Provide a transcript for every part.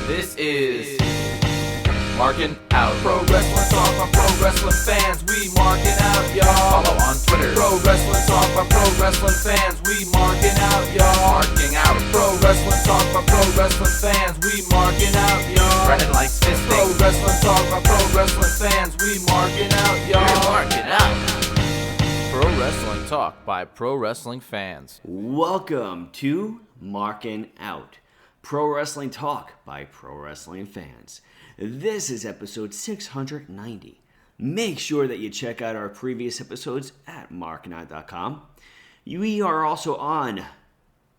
This is Markin Out. Pro wrestling talk by pro wrestling fans. We marking out, y'all. Follow on Twitter. Pro wrestling talk by pro wrestling fans. We marking out, y'all. Marking out. Pro wrestling talk by pro wrestling fans. We marking out, y'all. Brennan likes fisting. Pro wrestling talk by pro wrestling fans. We marking out, y'all. We're marking out. Pro wrestling talk by pro wrestling fans. Welcome to Markin Out. Pro wrestling talk by pro wrestling fans. This is episode 690. Make sure that you check out our previous episodes at markinout.com. We are also on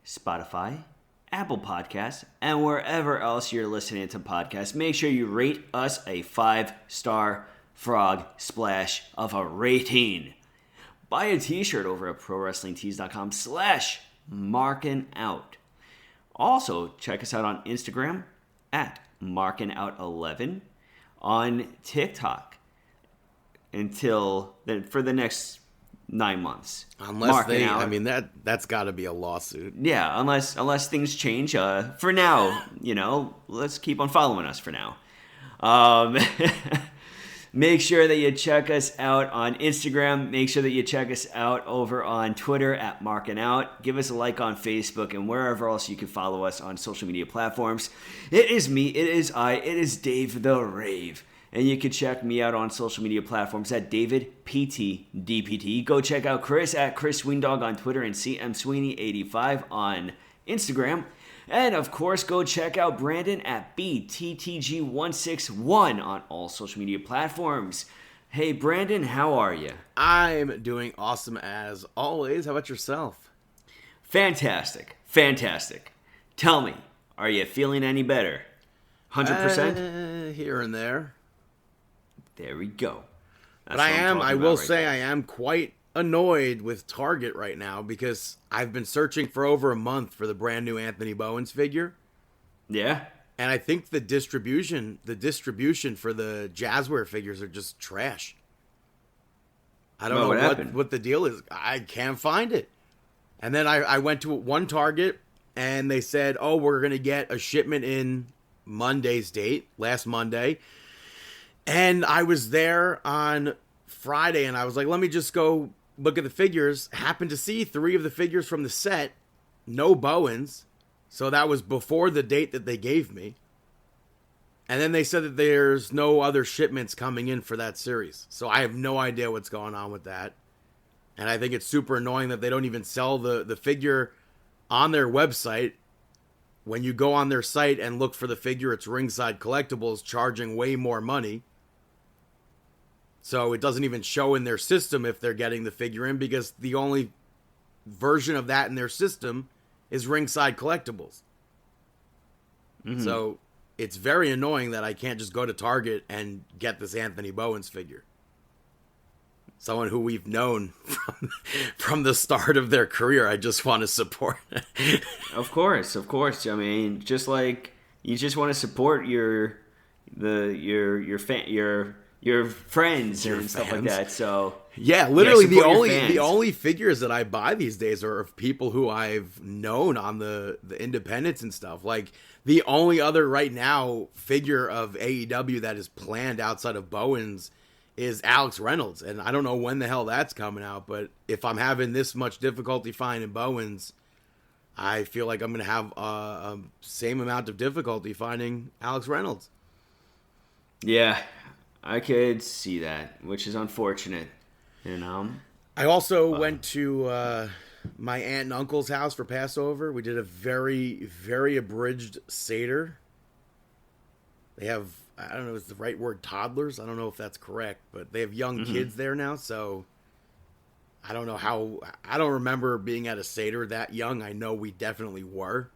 Spotify, Apple Podcasts, and wherever else you're listening to podcasts. Make sure you rate us a 5-star frog splash of a rating. Buy a t-shirt over at prowrestlingtees.com/markinout. Also, check us out on Instagram at markinout11, on TikTok for the next 9 months. That's got to be a lawsuit. Yeah, unless things change. For now, let's keep on following us for now. Make sure that you check us out on Instagram. Make sure that you check us out over on Twitter at Markin Out. Give us a like on Facebook and wherever else you can follow us on social media platforms. It is me, it is Dave the Rave. And you can check me out on social media platforms at DavidPTDPT. Go check out Chris at Chris Swingdog on Twitter and CMSweeney85 on Instagram. And, of course, go check out Brandon at BTTG161 on all social media platforms. Hey, Brandon, how are you? I'm doing awesome as always. How about yourself? Fantastic. Tell me, are you feeling any better? 100%? Here and there. There we go. But I will say I am quite annoyed with Target right now because I've been searching for over a month for the brand new Anthony Bowens figure. Yeah. And I think the distribution for the Jazzware figures are just trash. I don't know what the deal is. I can't find it. And then I went to one Target and they said, "Oh, we're going to get a shipment in Monday's date, last Monday." And I was there on Friday and I was like, let me just go look at the figures. Happened to see 3 of the figures from the set, no Bowens. So that was before the date that they gave me. And then they said that there's no other shipments coming in for that series. So I have no idea what's going on with that. And I think it's super annoying that they don't even sell the figure on their website. When you go on their site and look for the figure, it's Ringside Collectibles charging way more money. So it doesn't even show in their system if they're getting the figure in because the only version of that in their system is Ringside Collectibles. Mm-hmm. So it's very annoying that I can't just go to Target and get this Anthony Bowens figure. Someone who we've known from the start of their career. I just want to support. Of course. I mean, just like you just want to support your friends and stuff like that. So yeah, literally the only figures that I buy these days are of people who I've known on the independents and stuff. Like the only other right now figure of AEW that is planned outside of Bowens is Alex Reynolds, and I don't know when the hell that's coming out. But if I'm having this much difficulty finding Bowens, I feel like I'm going to have a same amount of difficulty finding Alex Reynolds. Yeah. I could see that, which is unfortunate, I also went to my aunt and uncle's house for Passover. We did a very, very abridged Seder. They have, I don't know if it's the right word, toddlers. I don't know if that's correct, but they have young kids there now, so I don't know I don't remember being at a Seder that young. I know we definitely were.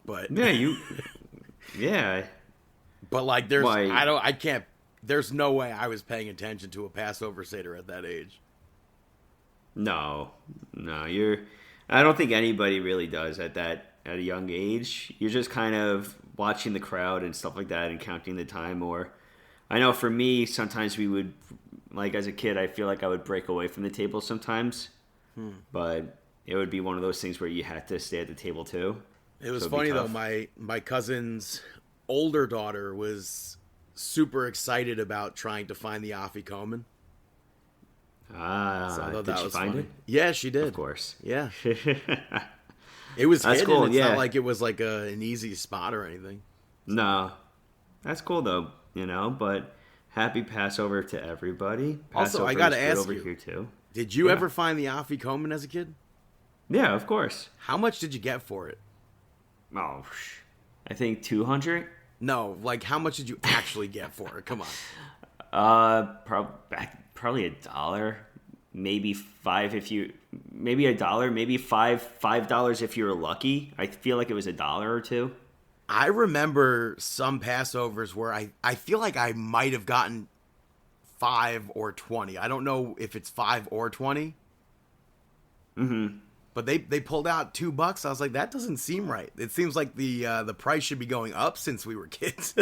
But yeah. But like there's no way I was paying attention to a Passover Seder at that age. No, I don't think anybody really does at a young age. You're just kind of watching the crowd and stuff like that and counting the time. Or I know for me, sometimes we would, like as a kid, I feel like I would break away from the table sometimes. But it would be one of those things where you had to stay at the table too. It was funny though. My cousin's older daughter was super excited about trying to find the Afikoman. So I thought did she find it? Yeah, she did. Of course. Yeah. It was That's hidden. cool, It's yeah. not like it was like an easy spot or anything. No. That's cool, though, but happy Passover to everybody. Also, I got to ask you, here too. Did you ever find the Afikoman as a kid? Yeah, of course. How much did you get for it? Oh, I think 200. No, like how much did you actually get for it? Come on. Probably $1, maybe $5 if you, maybe $1, maybe $5 if you were lucky. I feel like it was $1 or $2. I remember some Passovers where I feel like I might have gotten 5 or 20. I don't know if it's 5 or 20. Mm-hmm. But they pulled out $2. I was like, that doesn't seem right. It seems like the price should be going up since we were kids.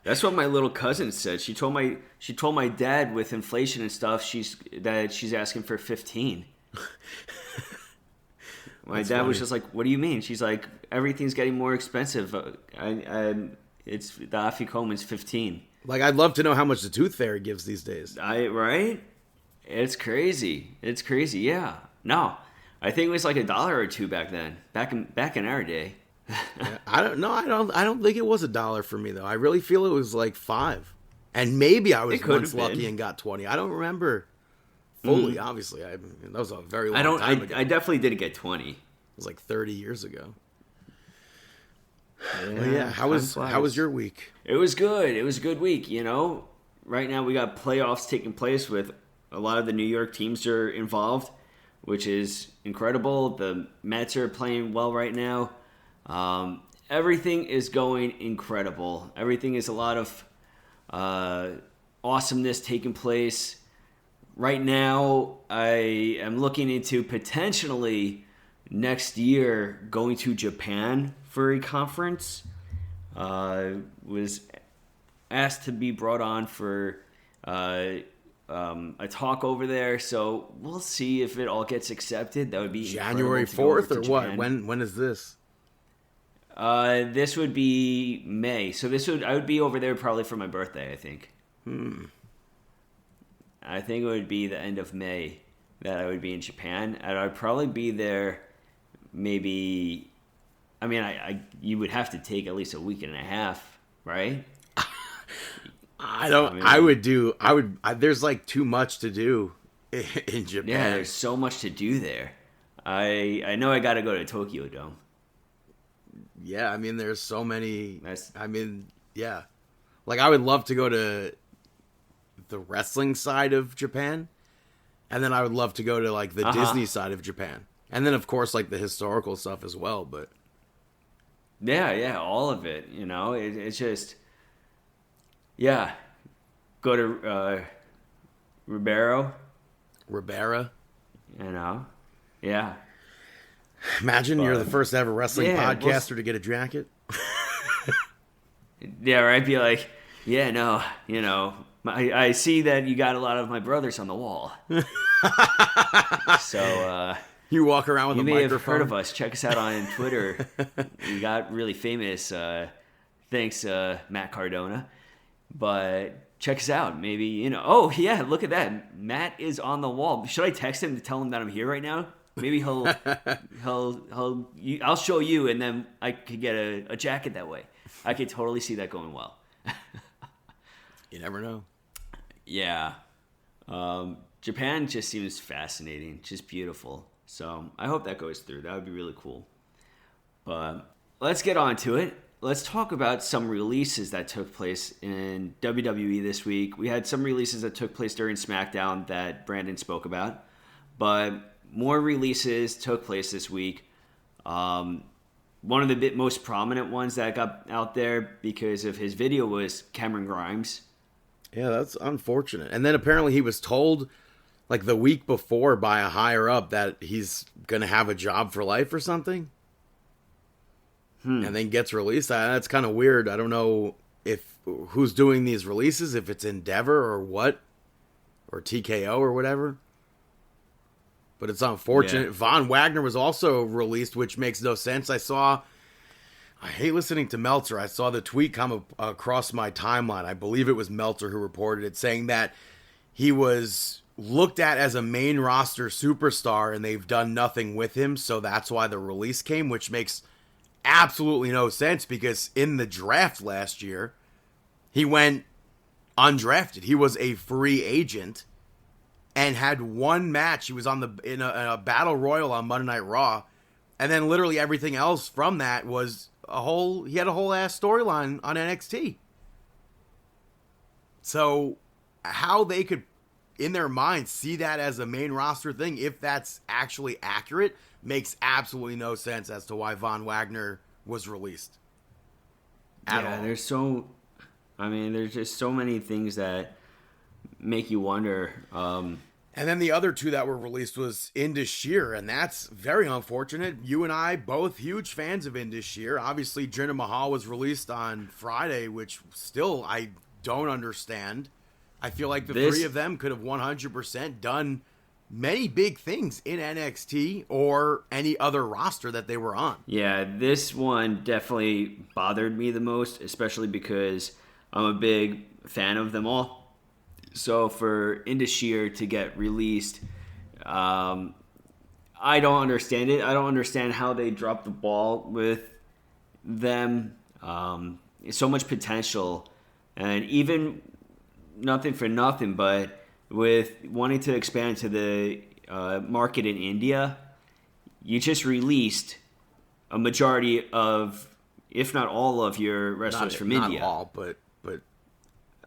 That's what my little cousin said. She told my dad with inflation and stuff she's asking for 15. My dad was just like, "What do you mean?" She's like, "Everything's getting more expensive. It's the Afikoman's 15." Like, I'd love to know how much the Tooth Fairy gives these days. Right? It's crazy. Yeah. No, I think it was like $1 or $2 back then. Back in our day. Yeah, I don't think it was $1 for me though. I really feel it was like 5. And maybe I was once lucky and got 20. I don't remember fully, obviously. That was a very long time ago. I definitely didn't get 20. It was like 30 years ago. Yeah, how was your week? It was good. It was a good week, Right now we got playoffs taking place with a lot of the New York teams are involved, which is incredible. The Mets are playing well right now. Everything is going incredible. Everything is a lot of awesomeness taking place. Right now, I am looking into potentially next year going to Japan for a conference. Was asked to be brought on for a talk over there, so we'll see if it all gets accepted. That would be January 4th or what? When is this? This would be May. So I would be over there probably for my birthday, I think. I think it would be the end of May that I would be in Japan, and I'd probably be there maybe. I mean, you would have to take at least a week and a half, right? There's like too much to do in Japan. Yeah, there's so much to do there. I know I got to go to Tokyo Dome. Yeah, I mean, there's so many. Yeah. Like, I would love to go to the wrestling side of Japan, and then I would love to go to, like, the Disney side of Japan. And then, of course, like, the historical stuff as well, but... Yeah, all of it, it's just... Yeah. Go to Ribera. Yeah. Imagine you're the first ever wrestling podcaster to get a jacket. Yeah, right? Be like, yeah, no, I see that you got a lot of my brothers on the wall. So, you walk around with a microphone. You may have heard of us. Check us out on Twitter. We got really famous. Thanks, Matt Cardona. But check us out. Maybe, oh, yeah, look at that. Matt is on the wall. Should I text him to tell him that I'm here right now? Maybe I'll show you, and then I could get a jacket that way. I could totally see that going well. You never know. Yeah. Japan just seems fascinating, just beautiful. So I hope that goes through. That would be really cool. But let's get on to it. Let's talk about some releases that took place in WWE this week. We had some releases that took place during SmackDown that Brandon spoke about. But more releases took place this week. One of the most prominent ones that got out there because of his video was Cameron Grimes. Yeah, that's unfortunate. And then apparently he was told like the week before by a higher up that he's going to have a job for life or something. And then gets released. That's kind of weird. I don't know who's doing these releases, if it's Endeavor or what, or TKO or whatever. But it's unfortunate. Yeah. Von Wagner was also released, which makes no sense. I saw I hate listening to Meltzer. I saw the tweet come across my timeline. I believe it was Meltzer who reported it, saying that he was looked at as a main roster superstar and they've done nothing with him, so that's why the release came, which makes absolutely no sense because in the draft last year, he went undrafted. He was a free agent and had one match. He was in a battle royal on Monday Night Raw, and then literally everything else from that was he had a whole ass storyline on NXT. So how they could, in their minds, see that as a main roster thing, if that's actually accurate, makes absolutely no sense as to why Von Wagner was released. At all. There's just so many things that make you wonder. And then the other two that were released was Indus Sher, and that's very unfortunate. You and I, both huge fans of Indus Sher. Obviously, Jinder Mahal was released on Friday, which still I don't understand. I feel like the three of them could have 100% done many big things in NXT or any other roster that they were on. Yeah, this one definitely bothered me the most, especially because I'm a big fan of them all. So for Indus Sher to get released, I don't understand it. I don't understand how they dropped the ball with them. So much potential. And even nothing for nothing, but with wanting to expand to the market in India, you just released a majority of, if not all of your wrestlers from India. Not all, but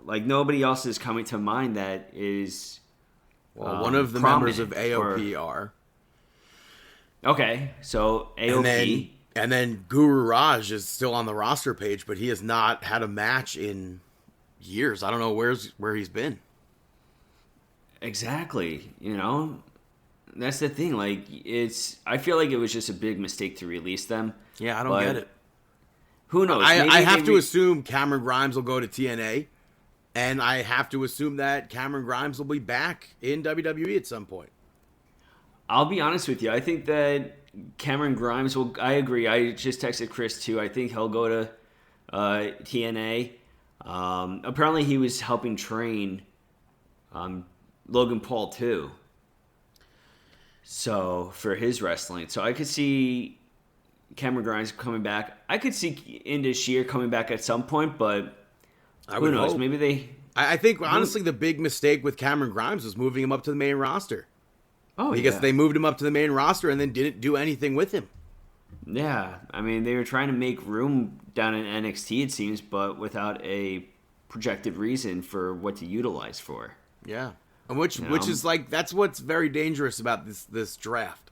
like nobody else is coming to mind that is. Well, one of the members of AOP are. Okay, so AOP. And then Guru Raj is still on the roster page, but he has not had a match in years. I don't know where he's been. Exactly. That's the thing. Like, I feel like it was just a big mistake to release them. Yeah, I don't get it. Who knows? I have to assume Cameron Grimes will go to TNA. And I have to assume that Cameron Grimes will be back in WWE at some point. I'll be honest with you. I think that Cameron Grimes will... I agree. I just texted Chris, too. I think he'll go to TNA. Apparently, he was helping train Logan Paul, too. So, for his wrestling. So, I could see Cameron Grimes coming back. I could see Indus Sher coming back at some point, but... Who knows? Hope. Maybe they... I think, honestly, the big mistake with Cameron Grimes was moving him up to the main roster. Oh, because they moved him up to the main roster and then didn't do anything with him. Yeah. I mean, they were trying to make room down in NXT, it seems, but without a projected reason for what to utilize for. Yeah. And which is like, that's what's very dangerous about this draft.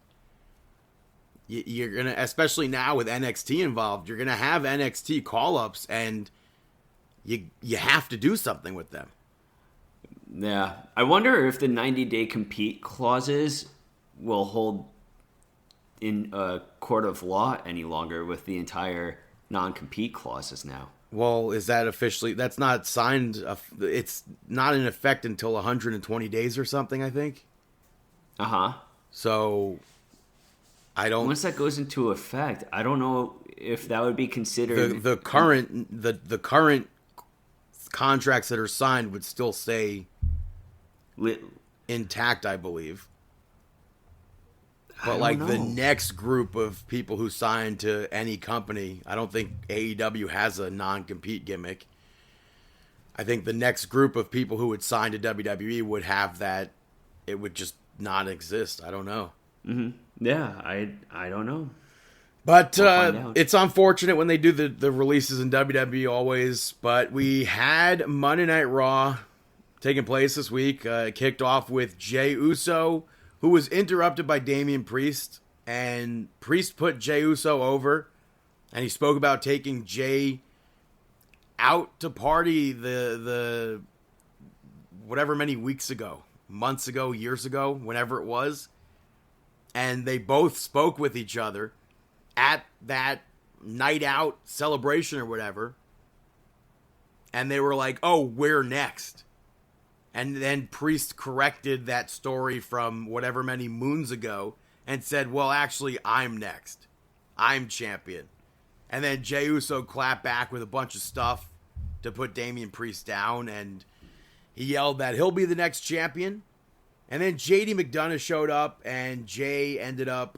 You're going to, especially now with NXT involved, you're going to have NXT call-ups and... You have to do something with them. Yeah. I wonder if the 90-day compete clauses will hold in a court of law any longer with the entire non-compete clauses now. Well, is that officially... That's not signed... It's not in effect until 120 days or something, I think. Uh-huh. So, I don't... Once that goes into effect, I don't know if that would be considered... The current contracts that are signed would still stay intact, I believe. But the next group of people who sign to any company, I don't think AEW has a non-compete gimmick. I think the next group of people who would sign to WWE would have that. It would just not exist. I don't know. Mm-hmm. Yeah, I don't know. But it's unfortunate when they do the releases in WWE always. But we had Monday Night Raw taking place this week. Kicked off with Jey Uso, who was interrupted by Damian Priest. And Priest put Jey Uso over. And he spoke about taking Jey out to party the whatever many weeks ago. Months ago, years ago, whenever it was. And they both spoke with each other at that night out celebration or whatever. And they were like, oh, we're next. And then Priest corrected that story from whatever many moons ago and said, well, actually, I'm next. I'm champion. And then Jey Uso clapped back with a bunch of stuff to put Damian Priest down, and he yelled that he'll be the next champion. And then JD McDonough showed up, and Jey ended up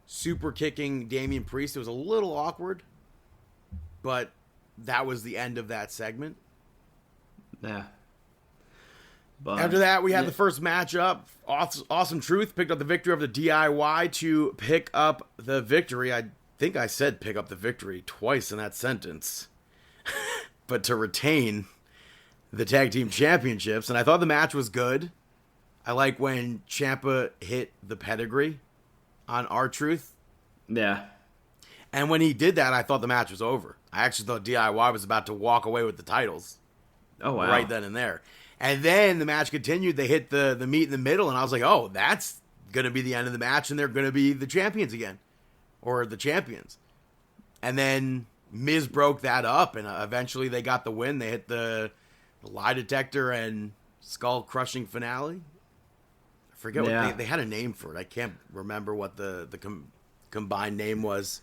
super kicking Damian Priest. It was a little awkward, but that was the end of that segment. Yeah. But, after that, we had the first matchup. Awesome Truth picked up the victory over the DIY to pick up the victory. I think I said pick up the victory twice in that sentence. But to retain the tag team championships. And I thought the match was good. I like when Ciampa hit the pedigree on R-Truth. Yeah. And when he did that, I thought the match was over. I actually thought DIY was about to walk away with the titles. Oh, wow. Right then and there. And then the match continued. They hit the meet in the middle, and I was like, oh, that's going to be the end of the match, and they're going to be the champions again. Or the champions. And then Miz broke that up, and eventually they got the win. They hit the lie detector and skull-crushing finale. I forget what they had a name for it. I can't remember what the combined name was.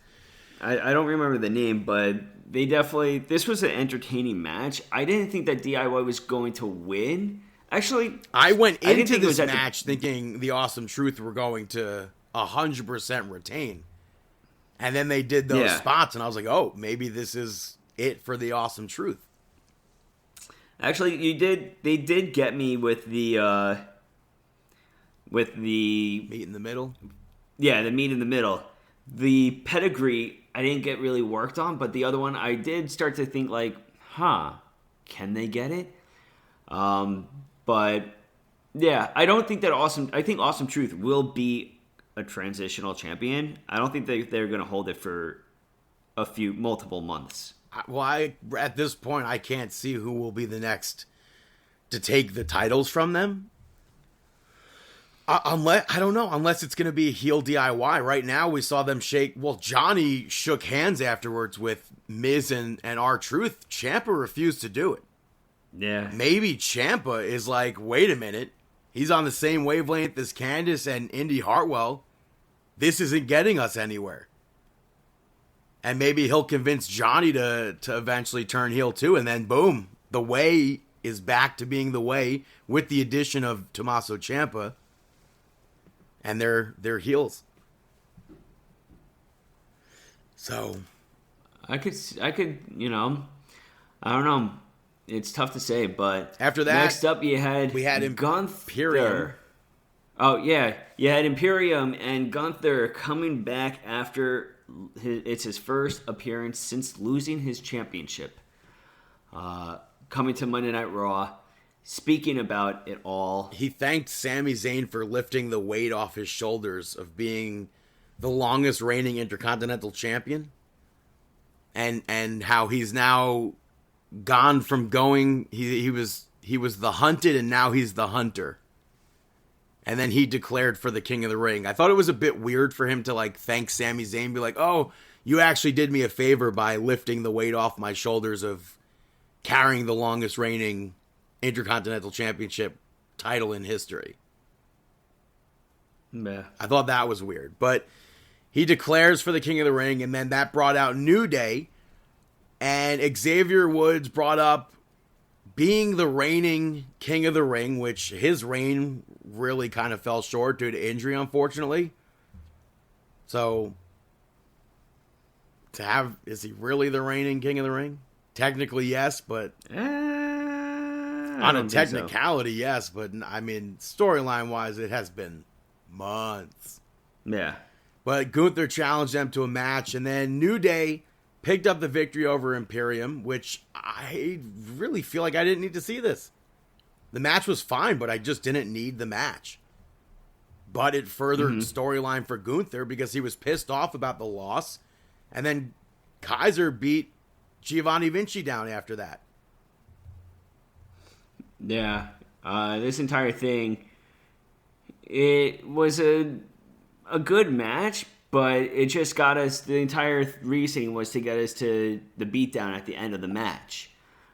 I don't remember the name, but they definitely... This was an entertaining match. I didn't think that DIY was going to win. Actually... I went into this match thinking the Awesome Truth were going to 100% retain. And then they did those spots, and I was like, oh, maybe this is it for the Awesome Truth. Actually, they did get me with the... Meet in the middle? Yeah, the meet in the middle. The pedigree, I didn't get really worked on, but the other one, I did start to think like, can they get it? But, yeah, I don't think that I think Awesome Truth will be a transitional champion. I don't think they're going to hold it for multiple months. Well, at this point, I can't see who will be the next to take the titles from them. Unless it's going to be a heel DIY. Right now, we saw them shake. Well, Johnny shook hands afterwards with Miz and R-Truth. Ciampa refused to do it. Yeah. Maybe Ciampa is like, wait a minute. He's on the same wavelength as Candice and Indy Hartwell. This isn't getting us anywhere. And maybe he'll convince Johnny to eventually turn heel too. And then, boom, the way is back to being the way with the addition of Tommaso Ciampa. And they're heels. So I could, I don't know. It's tough to say, but after that, next up we had Gunther. Oh yeah, you had Imperium and Gunther coming back after it's his first appearance since losing his championship. Coming to Monday Night Raw. Speaking about it all. He thanked Sami Zayn for lifting the weight off his shoulders of being the longest reigning Intercontinental Champion. And how he's now gone from going... He was the hunted and now he's the hunter. And then he declared for the King of the Ring. I thought it was a bit weird for him to thank Sami Zayn. Be like, oh, you actually did me a favor by lifting the weight off my shoulders of carrying the longest reigning Intercontinental Championship title in history. Yeah. I thought that was weird. But he declares for the King of the Ring, and then that brought out New Day. And Xavier Woods brought up being the reigning King of the Ring, which his reign really kind of fell short due to injury, unfortunately. So, is he really the reigning King of the Ring? Technically, yes, but... on a technicality, yes, but I mean, storyline-wise, it has been months. Yeah. But Gunther challenged them to a match, and then New Day picked up the victory over Imperium, which I really feel like I didn't need to see this. The match was fine, but I just didn't need the match. But it furthered storyline for Gunther because he was pissed off about the loss, and then Kaiser beat Giovanni Vinci down after that. Yeah, this entire thing, it was a good match, but it just got us, the entire reasoning was to get us to the beatdown at the end of the match,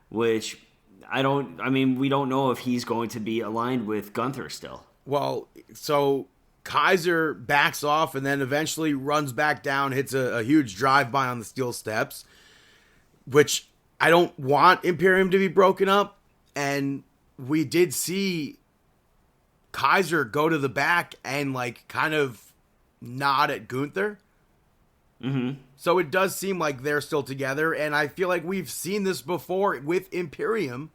which we don't know if he's going to be aligned with Gunther still. Well, so Kaiser backs off and then eventually runs back down, hits a huge drive-by on the steel steps, which I don't want Imperium to be broken up. And we did see Kaiser go to the back and like kind of nod at Gunther. Mm-hmm. So it does seem like they're still together. And I feel like we've seen this before with Imperium.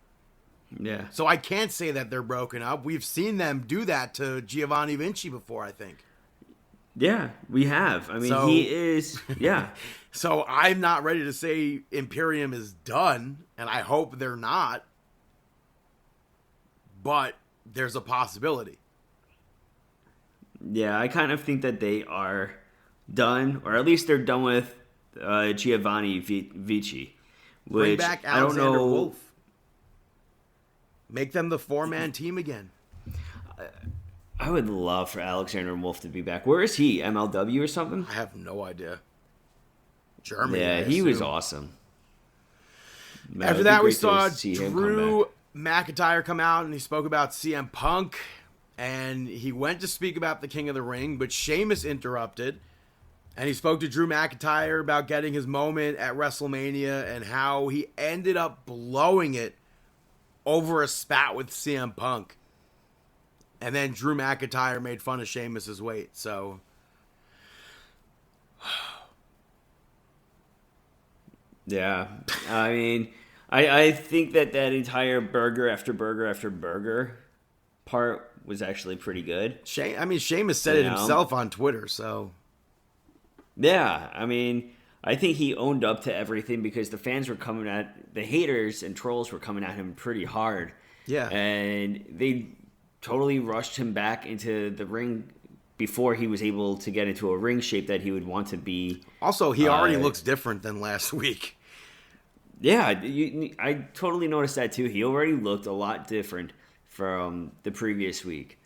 Yeah. So I can't say that they're broken up. We've seen them do that to Giovanni Vinci before, I think. Yeah, we have. I mean, he is... Yeah. So I'm not ready to say Imperium is done, and I hope they're not. But there's a possibility. Yeah, I kind of think that they are done, or at least they're done with Giovanni Vici. Bring back Alexander I don't know. Wolf. Make them the 4-man team again. I would love for Alexander Wolf to be back. Where is he? MLW or something? I have no idea. Germany. Yeah, he was awesome. Man, After that, we saw Drew McIntyre come out and he spoke about CM Punk. And he went to speak about the King of the Ring, but Sheamus interrupted. And he spoke to Drew McIntyre about getting his moment at WrestleMania and how he ended up blowing it over a spat with CM Punk. And then Drew McIntyre made fun of Sheamus's weight. So, yeah. I mean, I think that entire burger after burger after burger part was actually pretty good. Sheamus said it himself on Twitter, so. Yeah, I mean, I think he owned up to everything because the fans were coming the haters and trolls were coming at him pretty hard. Yeah. And they totally rushed him back into the ring before he was able to get into a ring shape that he would want to be. Also, he already looks different than last week. Yeah, I totally noticed that too. He already looked a lot different from the previous week.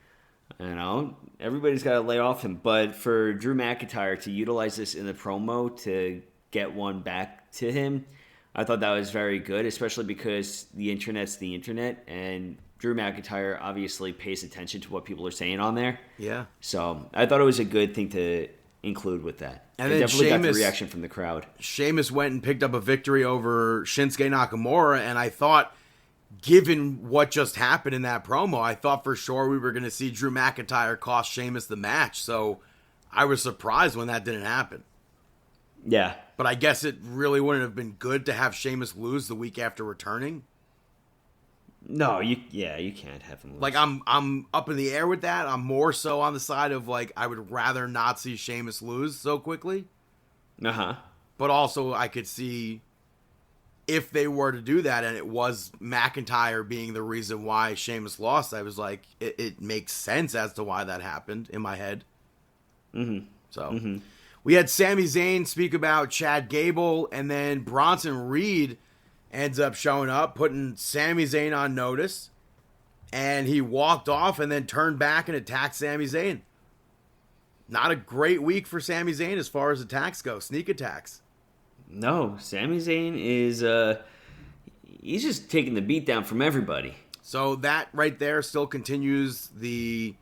You know, everybody's got to lay off him. But for Drew McIntyre to utilize this in the promo to get one back to him, I thought that was very good, especially because the internet's the internet, and Drew McIntyre obviously pays attention to what people are saying on there. Yeah. So I thought it was a good thing to include with that. And I then definitely got the reaction from the crowd. Sheamus went and picked up a victory over Shinsuke Nakamura, and I thought, given what just happened in that promo, I thought for sure we were going to see Drew McIntyre cost Sheamus the match. So I was surprised when that didn't happen. Yeah. But I guess it really wouldn't have been good to have Sheamus lose the week after returning. No, you can't have him lose. Like, I'm up in the air with that. I'm more so on the side of, like, I would rather not see Sheamus lose so quickly. Uh-huh. But also, I could see if they were to do that and it was McIntyre being the reason why Sheamus lost, I was like, it makes sense as to why that happened in my head. Mm-hmm. So, we had Sami Zayn speak about Chad Gable, and then Bronson Reed ends up showing up, putting Sami Zayn on notice, and he walked off and then turned back and attacked Sami Zayn. Not a great week for Sami Zayn as far as attacks go, sneak attacks. No, Sami Zayn is he's just taking the beat down from everybody. So that right there still continues the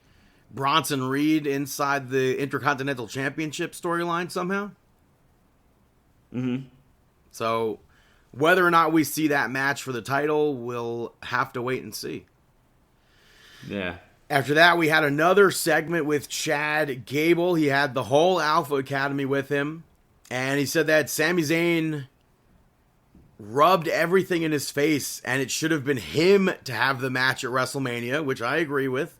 Bronson Reed inside the Intercontinental Championship storyline somehow. Mm-hmm. So whether or not we see that match for the title, we'll have to wait and see. Yeah. After that, we had another segment with Chad Gable. He had the whole Alpha Academy with him. And he said that Sami Zayn rubbed everything in his face, and it should have been him to have the match at WrestleMania, which I agree with.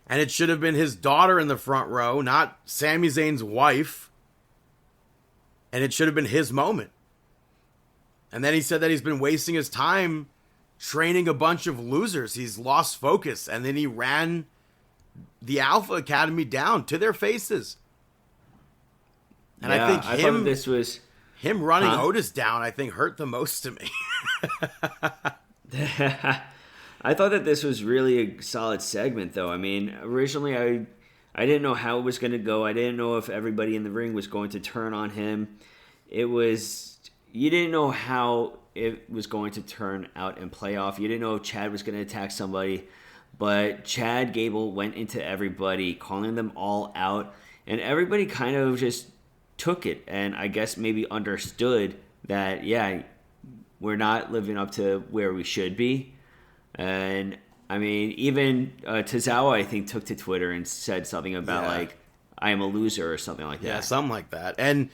And it should have been his daughter in the front row, not Sami Zayn's wife. And it should have been his moment. And then he said that he's been wasting his time training a bunch of losers. He's lost focus. And then he ran the Alpha Academy down to their faces. And yeah, I think thought this was him running Otis down, I think, hurt the most to me. I thought that this was really a solid segment, though. I mean, originally I didn't know how it was going to go. I didn't know if everybody in the ring was going to turn on him. You didn't know how it was going to turn out and play off. You didn't know if Chad was going to attack somebody. But Chad Gable went into everybody, calling them all out, and everybody kind of just took it and I guess maybe understood that, yeah, we're not living up to where we should be. And I mean, even Tozawa, I think, took to Twitter and said something about like, I am a loser or something like that. Yeah, something like that. And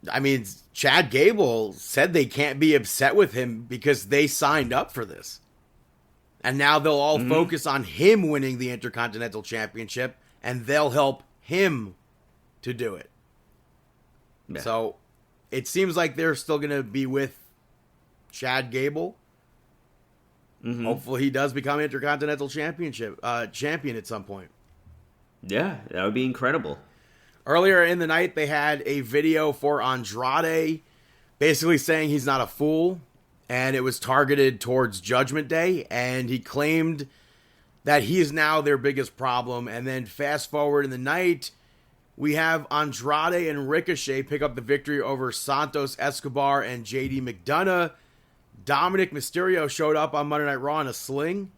I mean, Chad Gable said they can't be upset with him because they signed up for this. And now they'll all focus on him winning the Intercontinental Championship, and they'll help him to do it. Yeah. So it seems like they're still going to be with Chad Gable. Mm-hmm. Hopefully he does become Intercontinental champion at some point. Yeah, that would be incredible. Earlier in the night, they had a video for Andrade basically saying he's not a fool, and it was targeted towards Judgment Day, and he claimed that he is now their biggest problem. And then fast forward in the night, we have Andrade and Ricochet pick up the victory over Santos Escobar and JD McDonough. Dominic Mysterio showed up on Monday Night Raw in a sling,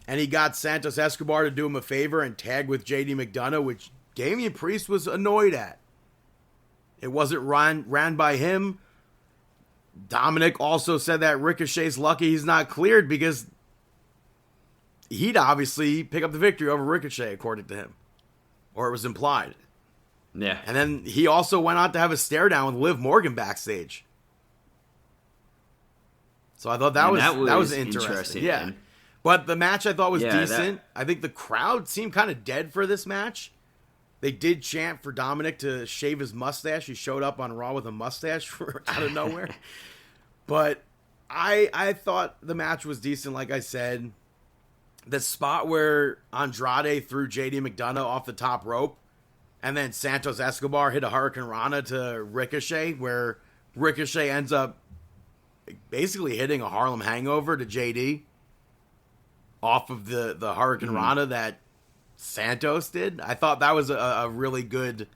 and he got Santos Escobar to do him a favor and tag with JD McDonough, which Damian Priest was annoyed at. It wasn't ran by him. Dominic also said that Ricochet's lucky he's not cleared because he'd obviously pick up the victory over Ricochet, according to him. Or it was implied. Yeah. And then he also went on to have a stare down with Liv Morgan backstage. So I thought that was interesting. Yeah. Man. But the match I thought was decent. I think the crowd seemed kind of dead for this match. They did chant for Dominic to shave his mustache. He showed up on Raw with a mustache out of nowhere. But I thought the match was decent, like I said. The spot where Andrade threw JD McDonough off the top rope, and then Santos Escobar hit a Hurricane Rana to Ricochet, where Ricochet ends up basically hitting a Harlem Hangover to JD off of the Hurricane Rana that Santos did. I thought that was a really good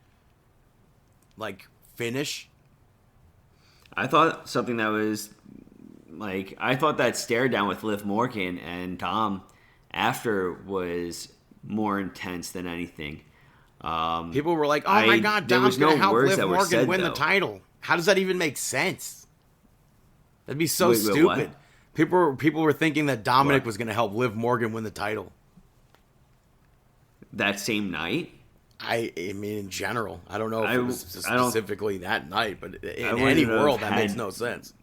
finish. I thought something that was I thought that stare down with Liv Morgan and Dom after was more intense than anything. People were like, "Oh my God, Dom's going to help Liv Morgan win the title." How does that even make sense? That'd be so stupid. People were thinking that Dominic was going to help Liv Morgan win the title. That same night? I mean, in general. I don't know if it was specifically that night, but in any world, that makes no sense.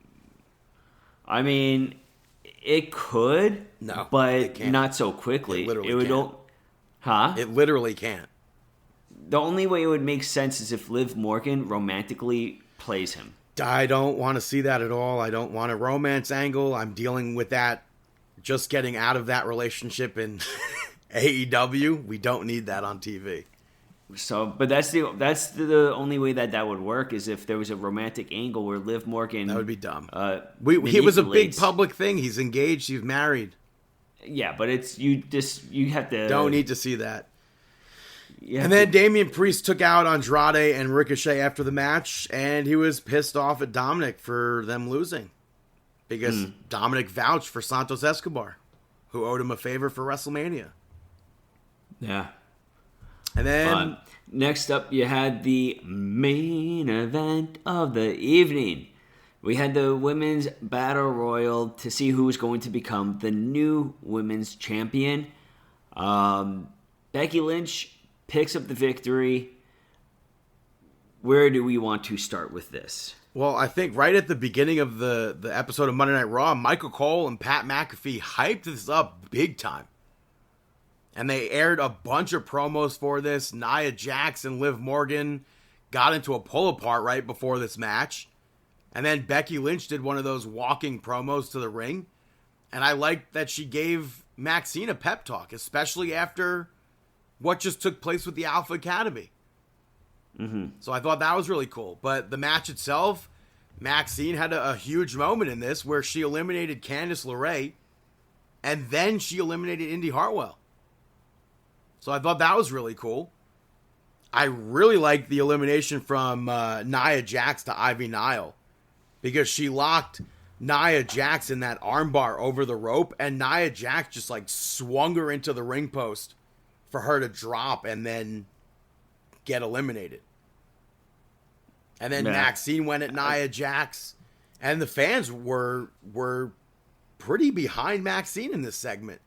I mean, it could, but not so quickly. It literally can't. Huh? It literally can't. The only way it would make sense is if Liv Morgan romantically plays him. I don't want to see that at all. I don't want a romance angle. I'm dealing with that, just getting out of that relationship in AEW. We don't need that on TV. So, but that's the only way that would work is if there was a romantic angle where Liv Morgan. That would be dumb. It was a big public thing. He's engaged. He's married. Yeah, but you have to. Don't need to see that. And then Damian Priest took out Andrade and Ricochet after the match, and he was pissed off at Dominic for them losing. Because Dominic vouched for Santos Escobar, who owed him a favor for WrestleMania. Yeah. And then... next up, you had the main event of the evening. We had the Women's Battle Royal to see who was going to become the new Women's Champion. Becky Lynch picks up the victory. Where do we want to start with this? Well, I think right at the beginning of the episode of Monday Night Raw, Michael Cole and Pat McAfee hyped this up big time. And they aired a bunch of promos for this. Nia Jax and Liv Morgan got into a pull-apart right before this match. And then Becky Lynch did one of those walking promos to the ring. And I liked that she gave Maxine a pep talk, especially after what just took place with the Alpha Academy. Mm-hmm. So I thought that was really cool. But the match itself, Maxine had a huge moment in this where she eliminated Candice LeRae, and then she eliminated Indy Hartwell. So I thought that was really cool. I really liked the elimination from Nia Jax to Ivy Nile, because she locked Nia Jax in that armbar over the rope, and Nia Jax just like swung her into the ring post for her to drop and then get eliminated. And then Maxine went at Nia Jax, and the fans were pretty behind Maxine in this segment.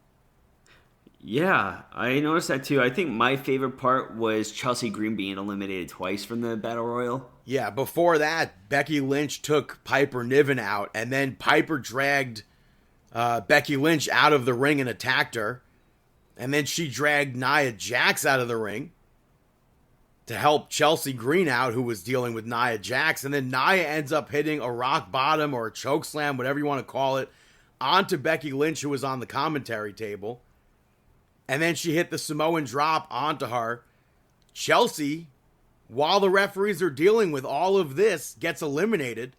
Yeah, I noticed that too. I think my favorite part was Chelsea Green being eliminated twice from the Battle Royal. Yeah, before that, Becky Lynch took Piper Niven out, and then Piper dragged Becky Lynch out of the ring and attacked her. And then she dragged Nia Jax out of the ring to help Chelsea Green out, who was dealing with Nia Jax. And then Nia ends up hitting a rock bottom or a choke slam, whatever you want to call it, onto Becky Lynch, who was on the commentary table. And then she hit the Samoan drop onto her. Chelsea, while the referees are dealing with all of this, gets eliminated.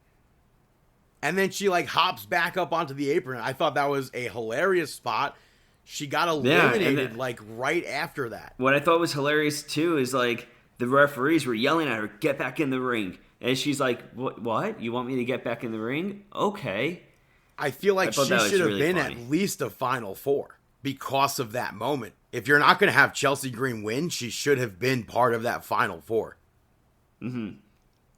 And then she like hops back up onto the apron. I thought that was a hilarious spot. She got eliminated like right after that. What I thought was hilarious too is like the referees were yelling at her, "Get back in the ring." And she's like, "What? You want me to get back in the ring? Okay." I feel like she should have been at least a Final Four because of that moment. If you're not going to have Chelsea Green win, she should have been part of that Final Four. Mm-hmm.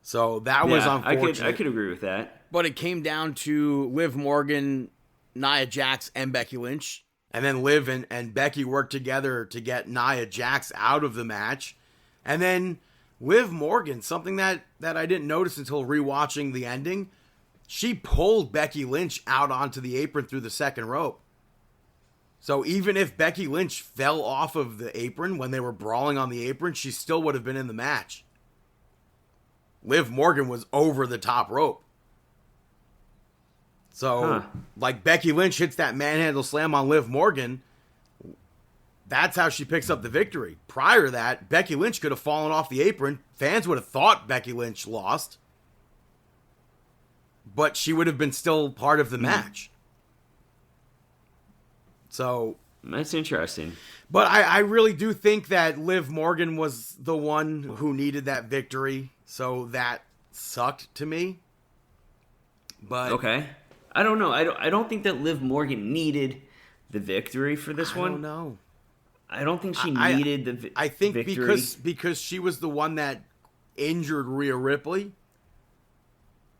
So that was unfortunate. I could agree with that. But it came down to Liv Morgan, Nia Jax, and Becky Lynch. And then Liv and Becky worked together to get Nia Jax out of the match. And then Liv Morgan, something that I didn't notice until rewatching the ending, she pulled Becky Lynch out onto the apron through the second rope. So even if Becky Lynch fell off of the apron when they were brawling on the apron, she still would have been in the match. Liv Morgan was over the top rope. So, like Becky Lynch hits that manhandle slam on Liv Morgan, that's how she picks up the victory. Prior to that, Becky Lynch could have fallen off the apron. Fans would have thought Becky Lynch lost. But she would have been still part of the match. So that's interesting. But I really do think that Liv Morgan was the one who needed that victory. So that sucked to me. But okay. I don't know. I don't think that Liv Morgan needed the victory for this one. I don't know. I don't think she needed the victory. I think because she was the one that injured Rhea Ripley.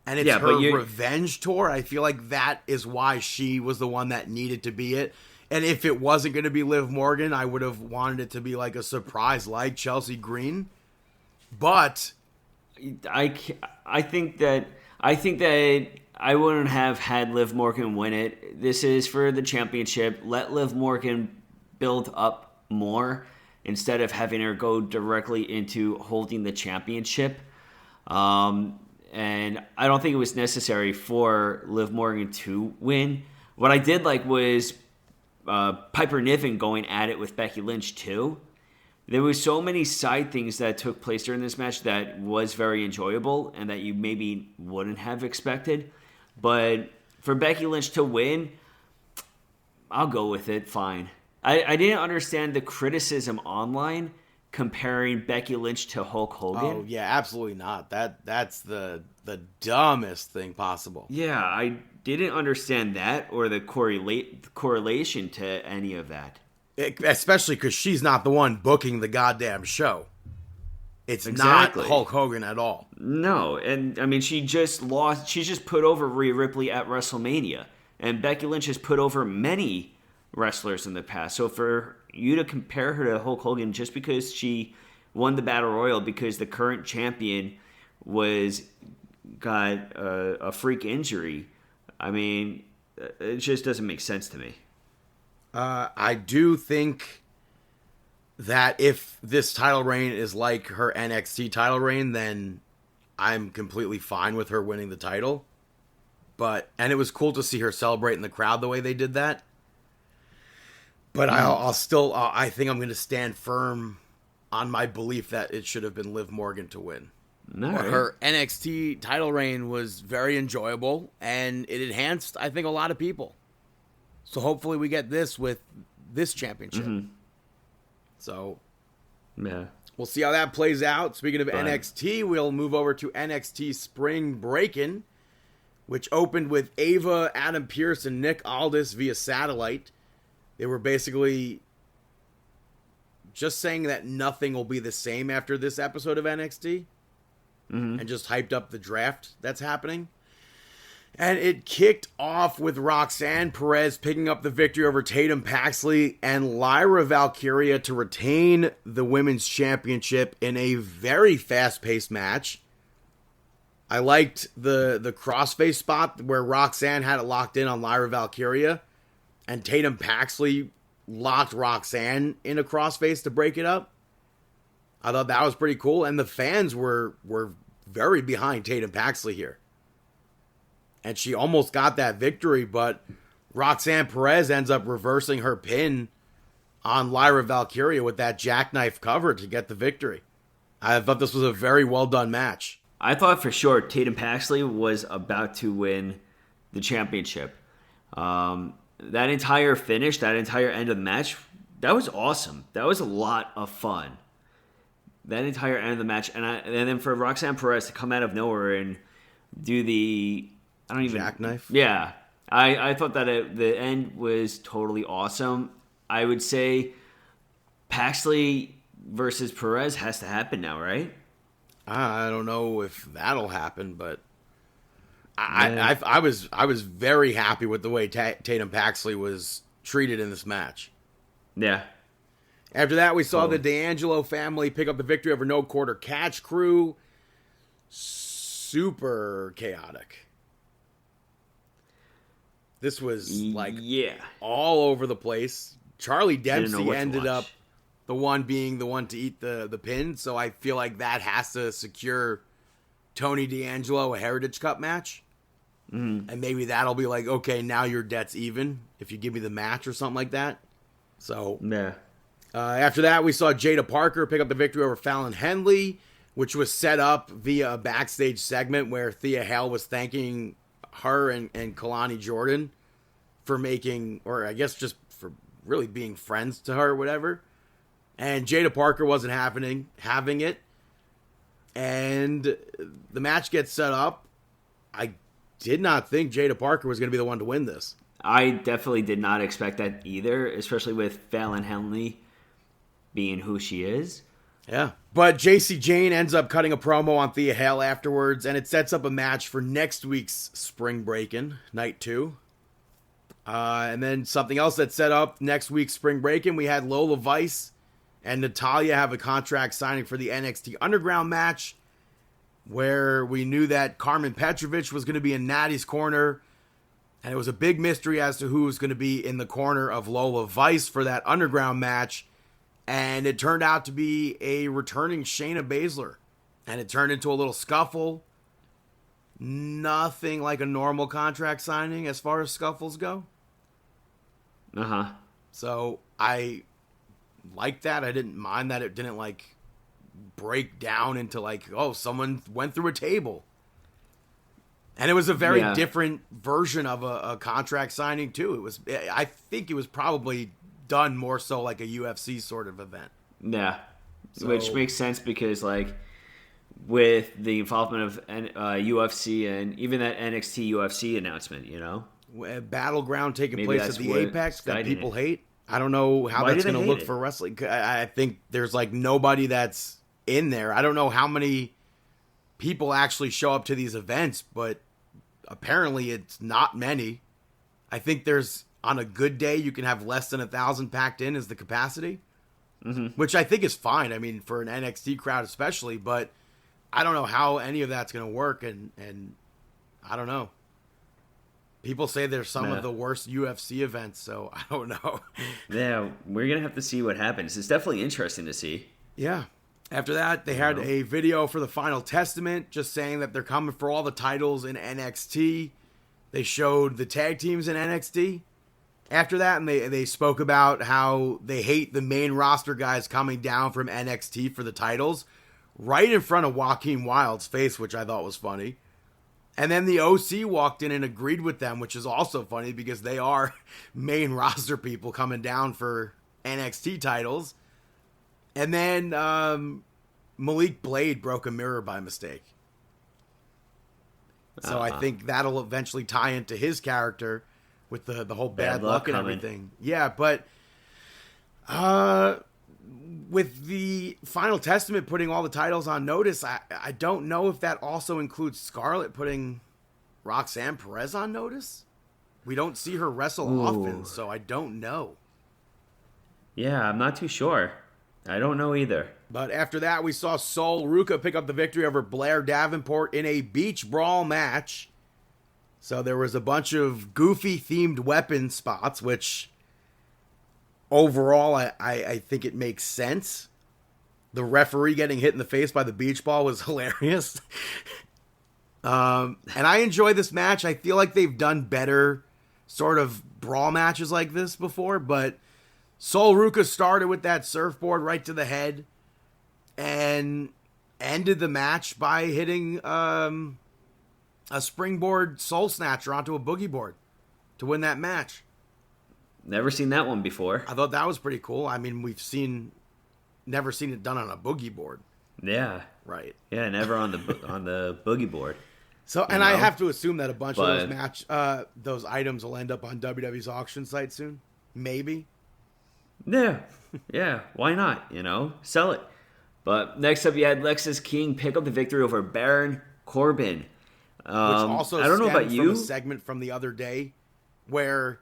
And it's her revenge tour. I feel like that is why she was the one that needed to be it. And if it wasn't going to be Liv Morgan, I would have wanted it to be like a surprise like Chelsea Green. But I think that I wouldn't have had Liv Morgan win it. This is for the championship. Let Liv Morgan build up more instead of having her go directly into holding the championship. And I don't think it was necessary for Liv Morgan to win. What I did like was Piper Niven going at it with Becky Lynch too. There was so many side things that took place during this match that was very enjoyable and that you maybe wouldn't have expected. But for Becky Lynch to win, I'll go with it. Fine. I didn't understand the criticism online comparing Becky Lynch to Hulk Hogan. Oh, yeah, absolutely not. That's the dumbest thing possible. Yeah, I didn't understand that or the correlation to any of that. Especially because she's not the one booking the goddamn show. It's not Hulk Hogan at all. No, and I mean, she just lost. She just put over Rhea Ripley at WrestleMania. And Becky Lynch has put over many wrestlers in the past. So for you to compare her to Hulk Hogan just because she won the Battle Royal because the current champion got a freak injury, I mean, it just doesn't make sense to me. I do think that if this title reign is like her NXT title reign, then I'm completely fine with her winning the title. And it was cool to see her celebrate in the crowd the way they did that. But I think I'm going to stand firm on my belief that it should have been Liv Morgan to win. Right. Her NXT title reign was very enjoyable, and it enhanced, I think, a lot of people. So hopefully we get this with this championship. Mm-hmm. So yeah, we'll see how that plays out. Speaking of NXT, we'll move over to NXT Spring Breakin', which opened with Ava, Adam Pearce, and Nick Aldis via satellite. They were basically just saying that nothing will be the same after this episode of NXT, and just hyped up the draft that's happening. And it kicked off with Roxanne Perez picking up the victory over Tatum Paxley and Lyra Valkyria to retain the Women's Championship in a very fast-paced match. I liked the crossface spot where Roxanne had it locked in on Lyra Valkyria, and Tatum Paxley locked Roxanne in a crossface to break it up. I thought that was pretty cool, and the fans were very behind Tatum Paxley here. And she almost got that victory, but Roxanne Perez ends up reversing her pin on Lyra Valkyria with that jackknife cover to get the victory. I thought this was a very well done match. I thought for sure Tatum Paxley was about to win the championship. That entire finish, that entire end of the match, that was awesome. That was a lot of fun. That entire end of the match. And then for Roxanne Perez to come out of nowhere and do the... jackknife? Yeah. I thought that the end was totally awesome. I would say Paxley versus Perez has to happen now, right? I don't know if that'll happen, but I was very happy with the way Tatum Paxley was treated in this match. Yeah. After that, we saw the D'Angelo family pick up the victory over No Quarter Catch Crew. Super chaotic. This was all over the place. Charlie Dempsey ended up the one being the one to eat the pin, so I feel like that has to secure Tony D'Angelo a Heritage Cup match. And maybe that'll be like, okay, now your debt's even if you give me the match or something like that. So after that, we saw Jada Parker pick up the victory over Fallon Henley, which was set up via a backstage segment where Thea Hale was thanking her and Kalani Jordan for making, or I guess just for really being friends to her or whatever. And Jada Parker wasn't having it. And the match gets set up. I did not think Jada Parker was going to be the one to win this. I definitely did not expect that either, especially with Fallon Henley being who she is. Yeah. But JC Jane ends up cutting a promo on Thea Hale afterwards, and it sets up a match for next week's Spring Breakin', Night 2. And then something else that set up next week's Spring Breakin', we had Lola Vice and Natalya have a contract signing for the NXT Underground match, where we knew that Carmen Petrovich was going to be in Natty's corner, and it was a big mystery as to who was going to be in the corner of Lola Vice for that Underground match. And it turned out to be a returning Shayna Baszler. And it turned into a little scuffle. Nothing like a normal contract signing as far as scuffles go. So I liked that. I didn't mind that it didn't like break down into like, oh, someone went through a table. And it was a very different version of a contract signing too. I think it was probably done more so like a UFC sort of event. Yeah. So, which makes sense because like with the involvement of UFC and even that NXT UFC announcement, you know? Battleground taking place at the Apex that people hate. I don't know how that's going to look for wrestling. I think there's like nobody that's in there. I don't know how many people actually show up to these events, but apparently it's not many. I think there's, on a good day, you can have less than 1,000 packed in as the capacity, which I think is fine. I mean, for an NXT crowd especially, but I don't know how any of that's going to work, and I don't know. People say there's some of the worst UFC events, so I don't know. Yeah, we're going to have to see what happens. It's definitely interesting to see. Yeah. After that, they had a video for the Final Testament, just saying that they're coming for all the titles in NXT. They showed the tag teams in NXT. After that, and they spoke about how they hate the main roster guys coming down from NXT for the titles right in front of Joaquin Wilde's face, which I thought was funny. And then the OC walked in and agreed with them, which is also funny because they are main roster people coming down for NXT titles. And then Malik Blade broke a mirror by mistake. So I think that'll eventually tie into his character with the whole bad luck and everything. Yeah, but with the Final Testament putting all the titles on notice, I don't know if that also includes Scarlett putting Roxanne Perez on notice. We don't see her wrestle often, so I don't know. Yeah, I'm not too sure. I don't know either. But after that, we saw Sol Ruca pick up the victory over Blair Davenport in a beach brawl match. So there was a bunch of goofy-themed weapon spots, which overall I think it makes sense. The referee getting hit in the face by the beach ball was hilarious. And I enjoy this match. I feel like they've done better sort of brawl matches like this before, but Sol Ruca started with that surfboard right to the head and ended the match by hitting a springboard soul snatcher onto a boogie board to win that match. Never seen that one before. I thought that was pretty cool. I mean, never seen it done on a boogie board. Yeah. Right. Yeah, never on the boogie board. So, and I have to assume that a bunch of those items will end up on WWE's auction site soon. Maybe. Yeah. Yeah. Why not? Sell it. But next up, you had Lexis King pick up the victory over Baron Corbin. Which also I don't know about you. From a segment from the other day where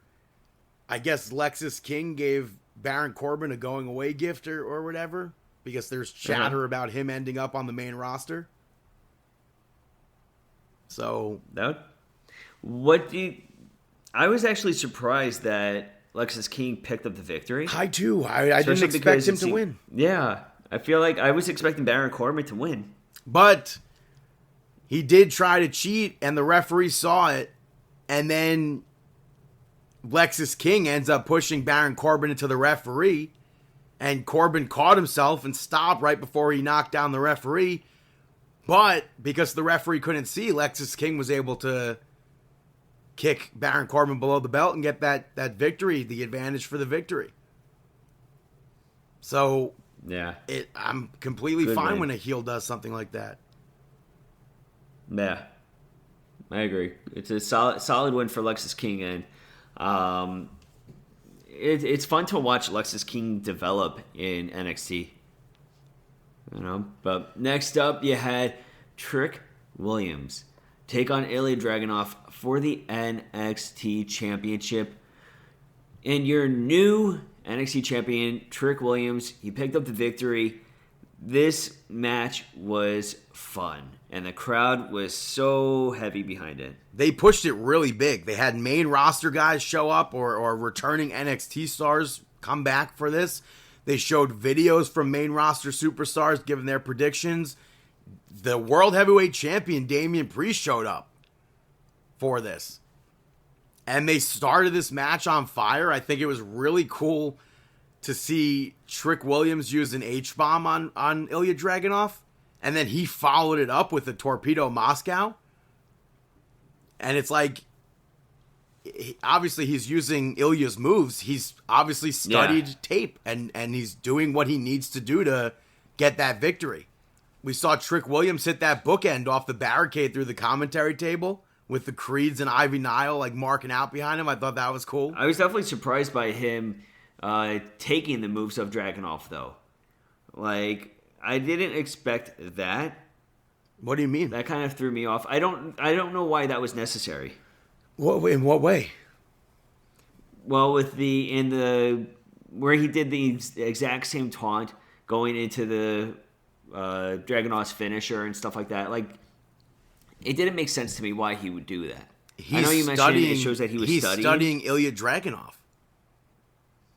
I guess Lexis King gave Baron Corbin a going away gift or whatever, because there's chatter about him ending up on the main roster. So I was actually surprised that Lexis King picked up the victory. I too. I didn't expect him to win. Yeah. I feel like I was expecting Baron Corbin to win. But he did try to cheat, and the referee saw it, and then Lexis King ends up pushing Baron Corbin into the referee, and Corbin caught himself and stopped right before he knocked down the referee. But because the referee couldn't see, Lexis King was able to kick Baron Corbin below the belt and get that victory, the advantage for the victory. So yeah, I'm completely fine when a heel does something like that. Yeah, I agree. It's a solid win for Lexis King, and it's fun to watch Lexis King develop in NXT. But next up, you had Trick Williams take on Ilya Dragunov for the NXT Championship. And your new NXT champion, Trick Williams, he picked up the victory. This match was fun, and the crowd was so heavy behind it. They pushed it really big. They had main roster guys show up or returning NXT stars come back for this. They showed videos from main roster superstars giving their predictions. The World Heavyweight Champion, Damian Priest, showed up for this. And they started this match on fire. I think it was really cool to see Trick Williams use an H-bomb on Ilya Dragunov. And then he followed it up with a Torpedo Moscow. And it's like, obviously he's using Ilya's moves. He's obviously studied tape, and he's doing what he needs to do to get that victory. We saw Trick Williams hit that bookend off the barricade through the commentary table with the Creeds and Ivy Nile like marking out behind him. I thought that was cool. I was definitely surprised by him taking the moves of Dragunov, though. Like, I didn't expect that. What do you mean? That kind of threw me off. I don't know why that was necessary. In what way? Well, where he did the exact same taunt going into the Dragunov's finisher and stuff like that. Like, it didn't make sense to me why he would do that. I know you mentioned it shows that he's studying Ilya Dragunov.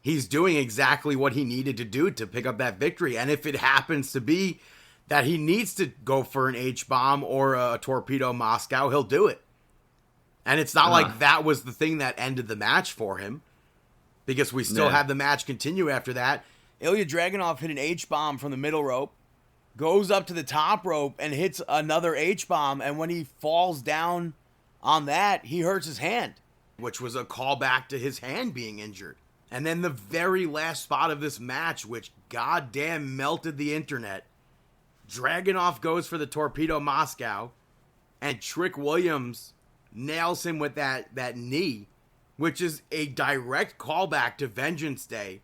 He's doing exactly what he needed to do to pick up that victory. And if it happens to be that he needs to go for an H-bomb or a Torpedo Moscow, he'll do it. And it's not like that was the thing that ended the match for him, because we still had the match continue after that. Ilya Dragunov hit an H-bomb from the middle rope, goes up to the top rope, and hits another H-bomb. And when he falls down on that, he hurts his hand, which was a callback to his hand being injured. And then the very last spot of this match, which goddamn melted the internet, Dragunov goes for the Torpedo Moscow, and Trick Williams nails him with that knee, which is a direct callback to Vengeance Day,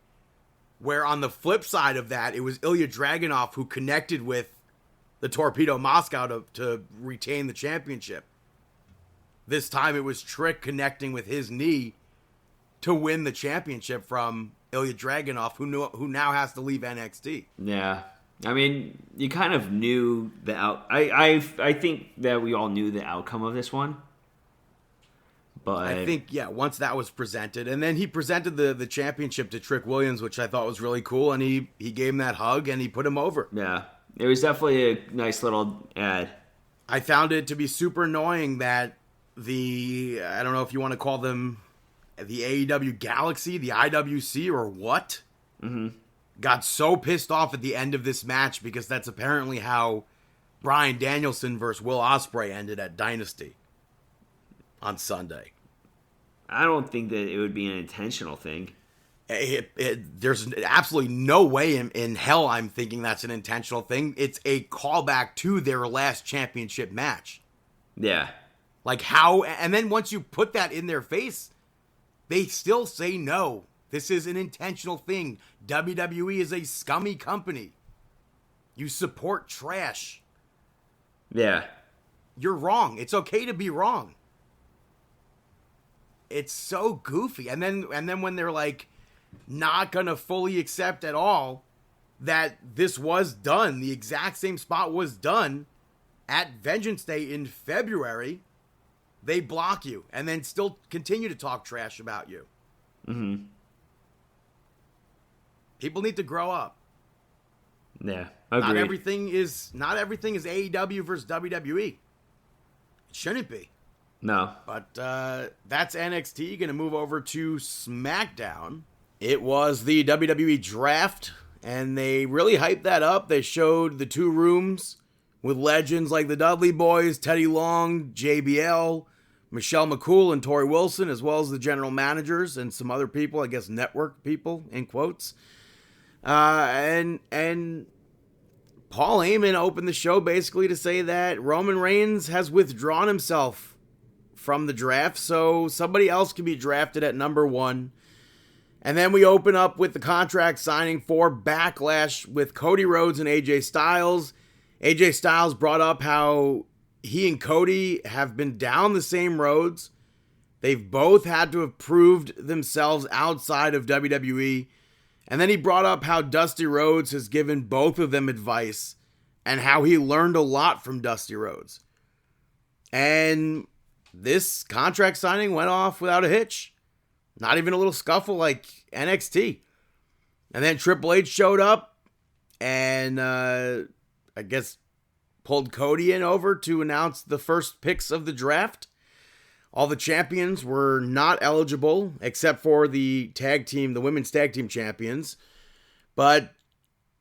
where on the flip side of that, it was Ilya Dragunov who connected with the Torpedo Moscow to retain the championship. This time it was Trick connecting with his knee to win the championship from Ilya Dragunov, who now has to leave NXT. Yeah. I mean, you kind of knew the I think that we all knew the outcome of this one. But I think, once that was presented, and then he presented the championship to Trick Williams, which I thought was really cool, and he gave him that hug, and he put him over. Yeah. It was definitely a nice little ad. I found it to be super annoying that I don't know if you want to call them the AEW Galaxy, the IWC, or what, got so pissed off at the end of this match because that's apparently how Bryan Danielson versus Will Ospreay ended at Dynasty on Sunday. I don't think that it would be an intentional thing. There's absolutely no way in hell I'm thinking that's an intentional thing. It's a callback to their last championship match. Yeah. Like how, and then once you put that in their face, they still say no. This is an intentional thing. WWE is a scummy company. You support trash. Yeah. You're wrong. It's okay to be wrong. It's so goofy. And then when they're like not gonna fully accept at all that this was done, the exact same spot was done at Vengeance Day in February, they block you and then still continue to talk trash about you. Mm-hmm. People need to grow up. Yeah, agreed. Not everything is AEW versus WWE. It shouldn't be. No. But that's NXT. Going to move over to SmackDown. It was the WWE Draft, and they really hyped that up. They showed the 2 rooms with legends like the Dudley Boys, Teddy Long, JBL, Michelle McCool, and Tori Wilson, as well as the general managers and some other people, I guess network people, in quotes. And Paul Heyman opened the show basically to say that Roman Reigns has withdrawn himself from the draft, so somebody else can be drafted at number 1. And then we open up with the contract signing for Backlash with Cody Rhodes and AJ Styles. AJ Styles brought up how he and Cody have been down the same roads. They've both had to have proved themselves outside of WWE. And then he brought up how Dusty Rhodes has given both of them advice and how he learned a lot from Dusty Rhodes. And this contract signing went off without a hitch. Not even a little scuffle like NXT. And then Triple H showed up and I guess pulled Cody in over to announce the first picks of the draft. All the champions were not eligible except for the women's tag team champions. But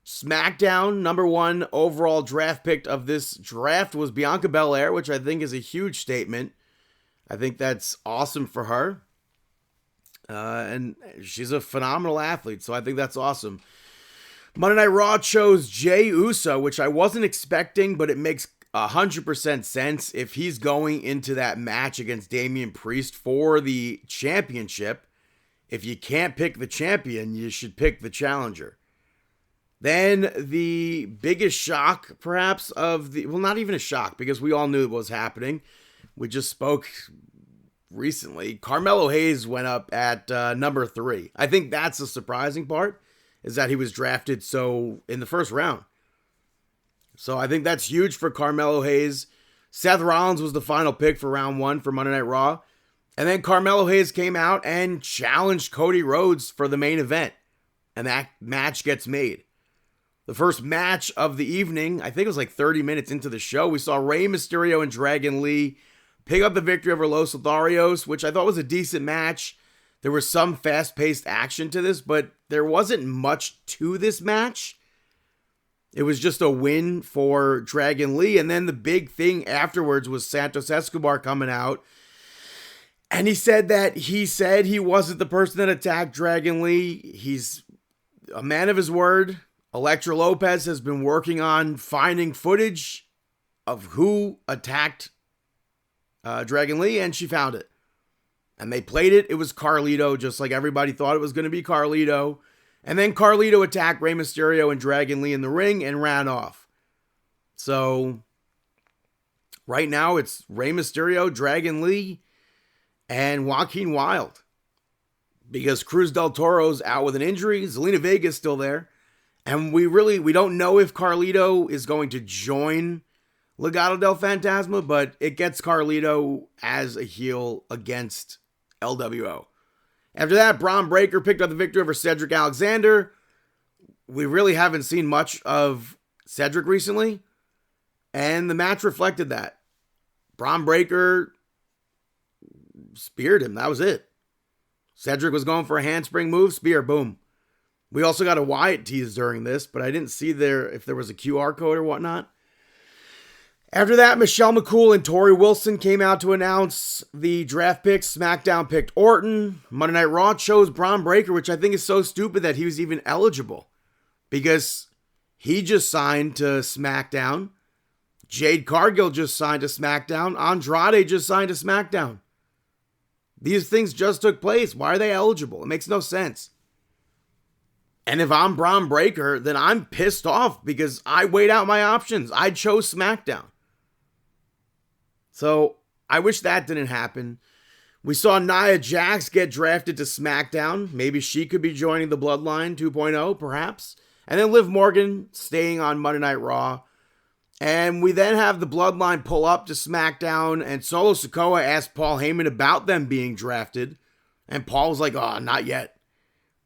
SmackDown number 1 overall draft pick of this draft was Bianca Belair, which I think is a huge statement. I think that's awesome for her. And she's a phenomenal athlete, so I think that's awesome. Monday Night Raw chose Jey Uso, which I wasn't expecting, but it makes 100% sense if he's going into that match against Damian Priest for the championship. If you can't pick the champion, you should pick the challenger. Then the biggest shock, perhaps, not even a shock, because we all knew it was happening. We just spoke recently. Carmelo Hayes went up at number 3. I think that's the surprising part, is that he was drafted in the first round. So I think that's huge for Carmelo Hayes. Seth Rollins was the final pick for round 1 for Monday Night Raw. And then Carmelo Hayes came out and challenged Cody Rhodes for the main event. And that match gets made. The first match of the evening, I think it was like 30 minutes into the show, we saw Rey Mysterio and Dragon Lee pick up the victory over Los Lotharios, which I thought was a decent match. There was some fast-paced action to this, but there wasn't much to this match. It was just a win for Dragon Lee. And then the big thing afterwards was Santos Escobar coming out. And he said he wasn't the person that attacked Dragon Lee. He's a man of his word. Elektra Lopez has been working on finding footage of who attacked Dragon Lee, and she found it. And they played it. It was Carlito, just like everybody thought it was going to be Carlito. And then Carlito attacked Rey Mysterio and Dragon Lee in the ring and ran off. So right now it's Rey Mysterio, Dragon Lee, and Joaquin Wilde. Because Cruz del Toro's out with an injury. Zelina Vega's still there. And we don't know if Carlito is going to join Legado del Fantasma, but it gets Carlito as a heel against LWO. After that, Bron Breakker picked up the victory over Cedric Alexander. We really haven't seen much of Cedric recently, and the match reflected that. Bron Breakker speared him. That was it. Cedric was going for a handspring move, spear, boom. We also got a Wyatt tease during this, but I didn't see if there was a QR code or whatnot. After that, Michelle McCool and Tori Wilson came out to announce the draft picks. SmackDown picked Orton. Monday Night Raw chose Bron Breakker, which I think is so stupid that he was even eligible. Because he just signed to SmackDown. Jade Cargill just signed to SmackDown. Andrade just signed to SmackDown. These things just took place. Why are they eligible? It makes no sense. And if I'm Bron Breakker, then I'm pissed off because I weighed out my options. I chose SmackDown. So I wish that didn't happen. We saw Nia Jax get drafted to SmackDown. Maybe she could be joining the Bloodline 2.0, perhaps. And then Liv Morgan staying on Monday Night Raw. And we then have the Bloodline pull up to SmackDown, and Solo Sikoa asked Paul Heyman about them being drafted. And Paul was like, oh, not yet.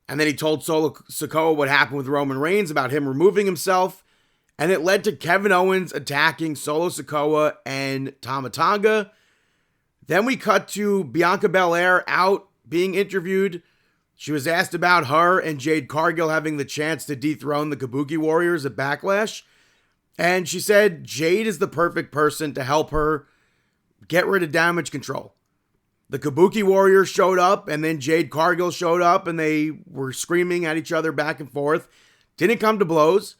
And then he told Solo Sikoa what happened with Roman Reigns about him removing himself. And it led to Kevin Owens attacking Solo Sikoa and Tama Tonga. Then we cut to Bianca Belair out being interviewed. She was asked about her and Jade Cargill having the chance to dethrone the Kabuki Warriors at Backlash. And she said Jade is the perfect person to help her get rid of Damage Control. The Kabuki Warriors showed up, and then Jade Cargill showed up, and they were screaming at each other back and forth. Didn't come to blows.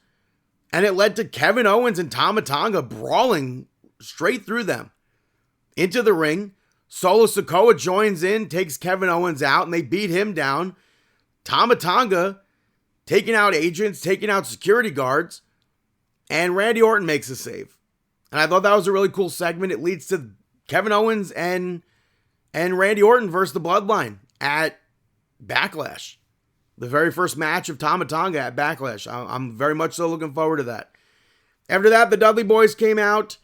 And it led to Kevin Owens and Tama Tonga brawling straight through them. Into the ring. Solo Sikoa joins in, takes Kevin Owens out, and they beat him down. Tama Tonga taking out agents, taking out security guards. And Randy Orton makes a save. And I thought that was a really cool segment. It leads to Kevin Owens and Randy Orton versus the Bloodline at Backlash. The very first match of Tama Tonga at Backlash. I'm very much so looking forward to that. After that, the Dudley Boys came out.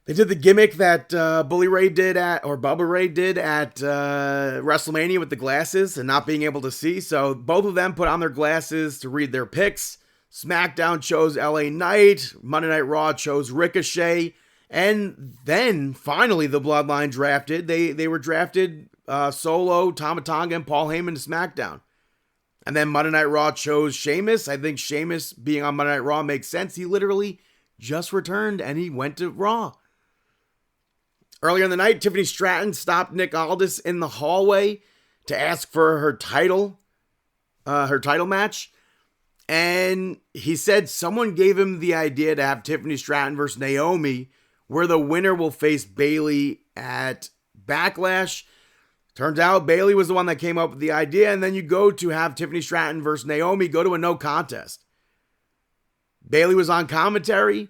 They did the gimmick that Bubba Ray did at WrestleMania with the glasses and not being able to see. So both of them put on their glasses to read their picks. SmackDown chose LA Knight. Monday Night Raw chose Ricochet. And then, finally, the Bloodline drafted. They were drafted Solo, Tama Tonga, and Paul Heyman to SmackDown. And then Monday Night Raw chose Sheamus. I think Sheamus being on Monday Night Raw makes sense. He literally just returned, and he went to Raw. Earlier in the night, Tiffany Stratton stopped Nick Aldis in the hallway to ask for her title match. And he said someone gave him the idea to have Tiffany Stratton versus Naomi, where the winner will face Bayley at Backlash. Turns out Bayley was the one that came up with the idea, and then you go to have Tiffany Stratton versus Naomi go to a no contest. Bayley was on commentary.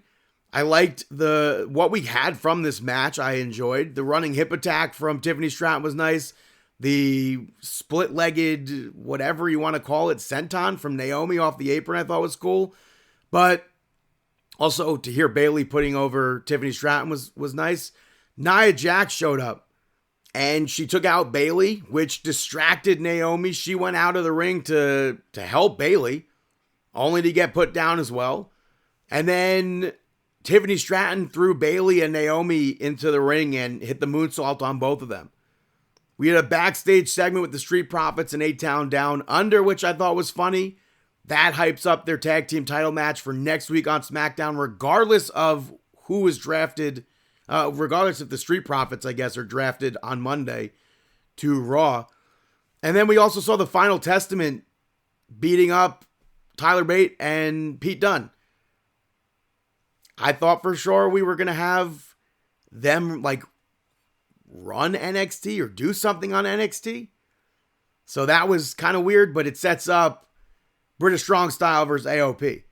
I liked what we had from this match. I enjoyed. The running hip attack from Tiffany Stratton was nice. The split-legged, whatever you want to call it, senton from Naomi off the apron I thought was cool. But also to hear Bayley putting over Tiffany Stratton was nice. Nia Jax showed up and she took out Bayley, which distracted Naomi. She went out of the ring to help Bayley, only to get put down as well. And then Tiffany Stratton threw Bayley and Naomi into the ring and hit the moonsault on both of them. We had a backstage segment with the Street Profits and A-Town Down Under, which I thought was funny. That hypes up their tag team title match for next week on SmackDown, regardless of who was drafted, regardless if the Street Profits, I guess, are drafted on Monday to Raw. And then we also saw the Final Testament beating up Tyler Bate and Pete Dunne. I thought for sure we were going to have them like run NXT or do something on NXT. So that was kind of weird, but it sets up British Strong Style versus AOP.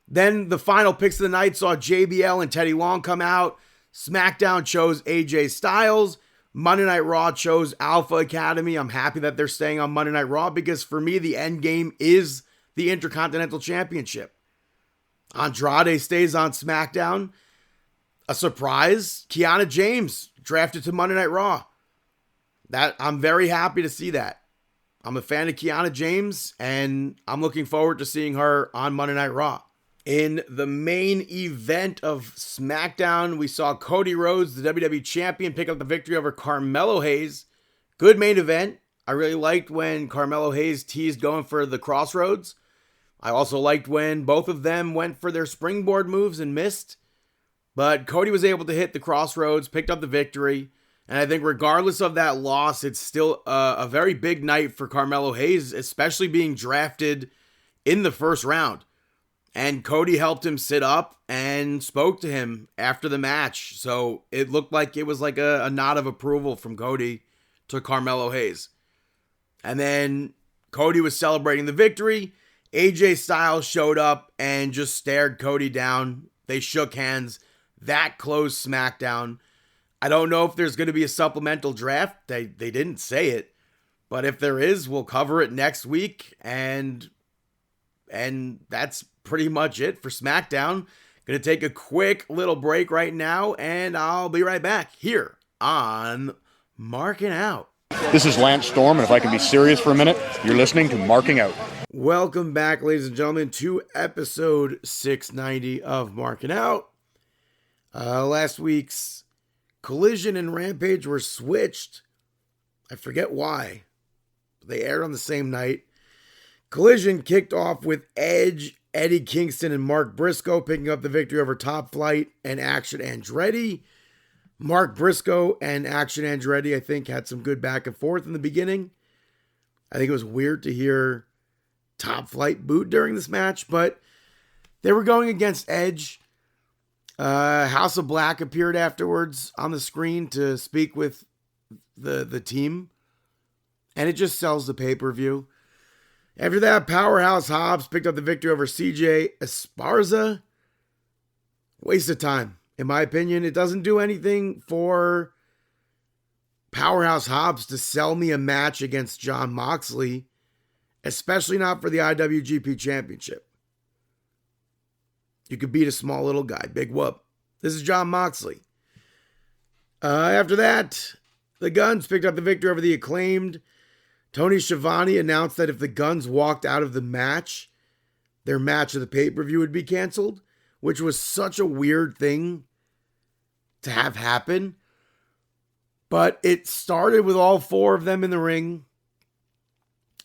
Then the final picks of the night saw JBL and Teddy Long come out. SmackDown chose AJ Styles. Monday Night Raw chose Alpha Academy. I'm happy that they're staying on Monday Night Raw because for me, the end game is the Intercontinental Championship. Andrade stays on SmackDown. A surprise, Kiana James drafted to Monday Night Raw. That I'm very happy to see that. I'm a fan of Kiana James, and I'm looking forward to seeing her on Monday Night Raw. In the main event of SmackDown, we saw Cody Rhodes, the WWE Champion, pick up the victory over Carmelo Hayes. Good main event. I really liked when Carmelo Hayes teased going for the Crossroads. I also liked when both of them went for their springboard moves and missed. But Cody was able to hit the Crossroads, picked up the victory. And I think regardless of that loss, it's still a very big night for Carmelo Hayes, especially being drafted in the first round. And Cody helped him sit up and spoke to him after the match. So it looked like it was like a nod of approval from Cody to Carmelo Hayes. And then Cody was celebrating the victory. AJ Styles showed up and just stared Cody down. They shook hands. That closed SmackDown. I don't know if there's going to be a supplemental draft. They didn't say it. But if there is, we'll cover it next week. And that's pretty much it for SmackDown. Going to take a quick little break right now. And I'll be right back here on Markin Out. This is Lance Storm. And if I can be serious for a minute, you're listening to Marking Out. Welcome back, ladies and gentlemen, to episode 690 of Markin Out. Last week's Collision and Rampage were switched. I forget why. They aired on the same night. Collision kicked off with Edge, Eddie Kingston, and Mark Briscoe picking up the victory over Top Flight and Action Andretti. Mark Briscoe and Action Andretti, I think, had some good back and forth in the beginning. I think it was weird to hear Top Flight booed during this match, but they were going against Edge. House of Black appeared afterwards on the screen to speak with the team, and it just sells the pay-per-view. After that, Powerhouse Hobbs picked up the victory over CJ Esparza. Waste of time, in my opinion. It doesn't do anything for Powerhouse Hobbs to sell me a match against Jon Moxley, especially not for the IWGP Championship. You could beat a small little guy. Big whoop. This is Jon Moxley. After that, the Guns picked up the victory over the Acclaimed. Tony Schiavone announced that if the Guns walked out of the match, their match of the pay-per-view would be canceled, which was such a weird thing to have happen. But it started with all four of them in the ring.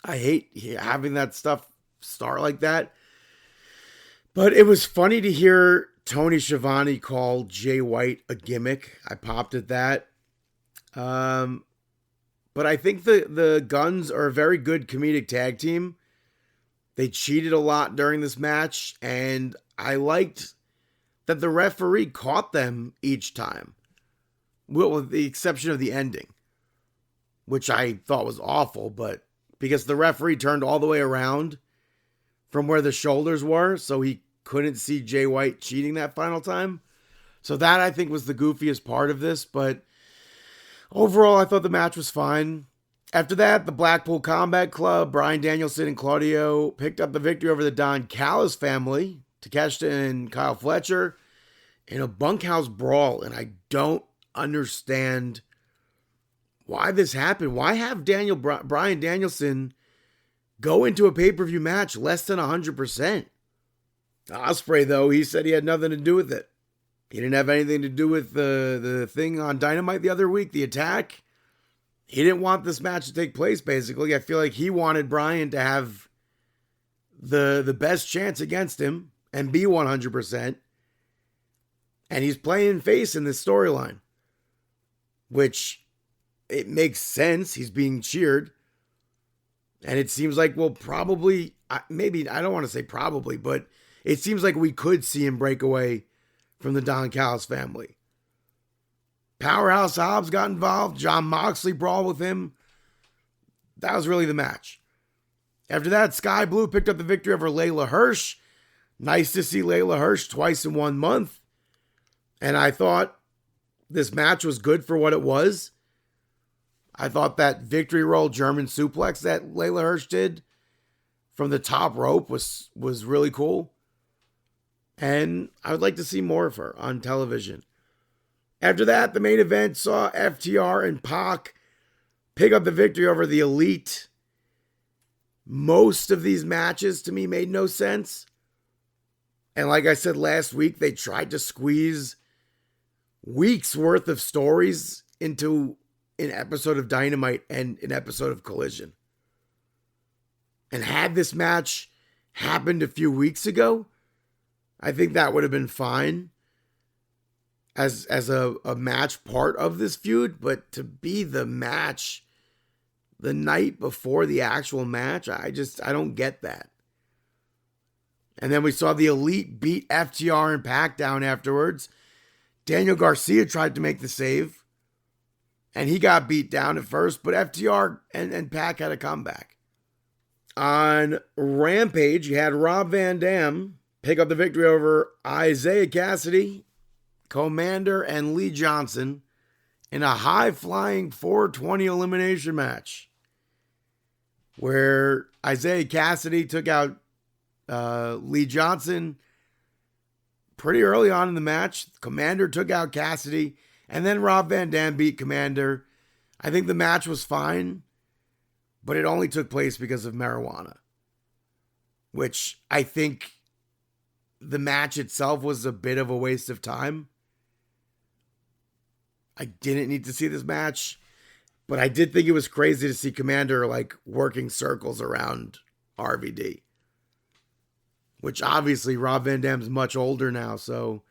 I hate having that stuff start like that. But it was funny to hear Tony Schiavone call Jay White a gimmick. I popped at that. But I think the Guns are a very good comedic tag team. They cheated a lot during this match, and I liked that the referee caught them each time. Well, with the exception of the ending, which I thought was awful, but because the referee turned all the way around from where the shoulders were, so he couldn't see Jay White cheating that final time. So that, I think, was the goofiest part of this, but overall, I thought the match was fine. After that, the Blackpool Combat Club, Bryan Danielson and Claudio picked up the victory over the Don Callis family, Takeshita and Kyle Fletcher, in a bunkhouse brawl, and I don't understand why this happened. Why have Bryan Danielson go into a pay-per-view match less than 100%? Ospreay, though, he said he had nothing to do with it. He didn't have anything to do with the thing on Dynamite the other week, the attack. He didn't want this match to take place, basically. I feel like he wanted Bryan to have the best chance against him and be 100%. And he's playing face in this storyline, which it makes sense. He's being cheered. And it seems like, well, probably, maybe, I don't want to say probably, but it seems like we could see him break away from the Don Callis family. Powerhouse Hobbs got involved. Jon Moxley brawled with him. That was really the match. After that, Sky Blue picked up the victory over Layla Hirsch. Nice to see Layla Hirsch twice in 1 month. And I thought this match was good for what it was. I thought that victory roll German suplex that Layla Hirsch did from the top rope was really cool. And I would like to see more of her on television. After that, the main event saw FTR and Pac pick up the victory over the Elite. Most of these matches to me made no sense. And like I said last week, they tried to squeeze weeks worth of stories into an episode of Dynamite and an episode of Collision. And had this match happened a few weeks ago, I think that would have been fine as a match part of this feud. But to be the match the night before the actual match, I don't get that. And then we saw the Elite beat FTR and Pac down afterwards. Daniel Garcia tried to make the save, and he got beat down at first, but FTR and Pac had a comeback. On Rampage, you had Rob Van Dam pick up the victory over Isaiah Cassidy, Commander, and Lee Johnson in a high-flying 420 elimination match where Isaiah Cassidy took out Lee Johnson pretty early on in the match. Commander took out Cassidy, and then Rob Van Dam beat Commander. I think the match was fine, but it only took place because of marijuana, which I think the match itself was a bit of a waste of time. I didn't need to see this match, but I did think it was crazy to see Commander like working circles around RVD, which obviously Rob Van Dam's much older now. So,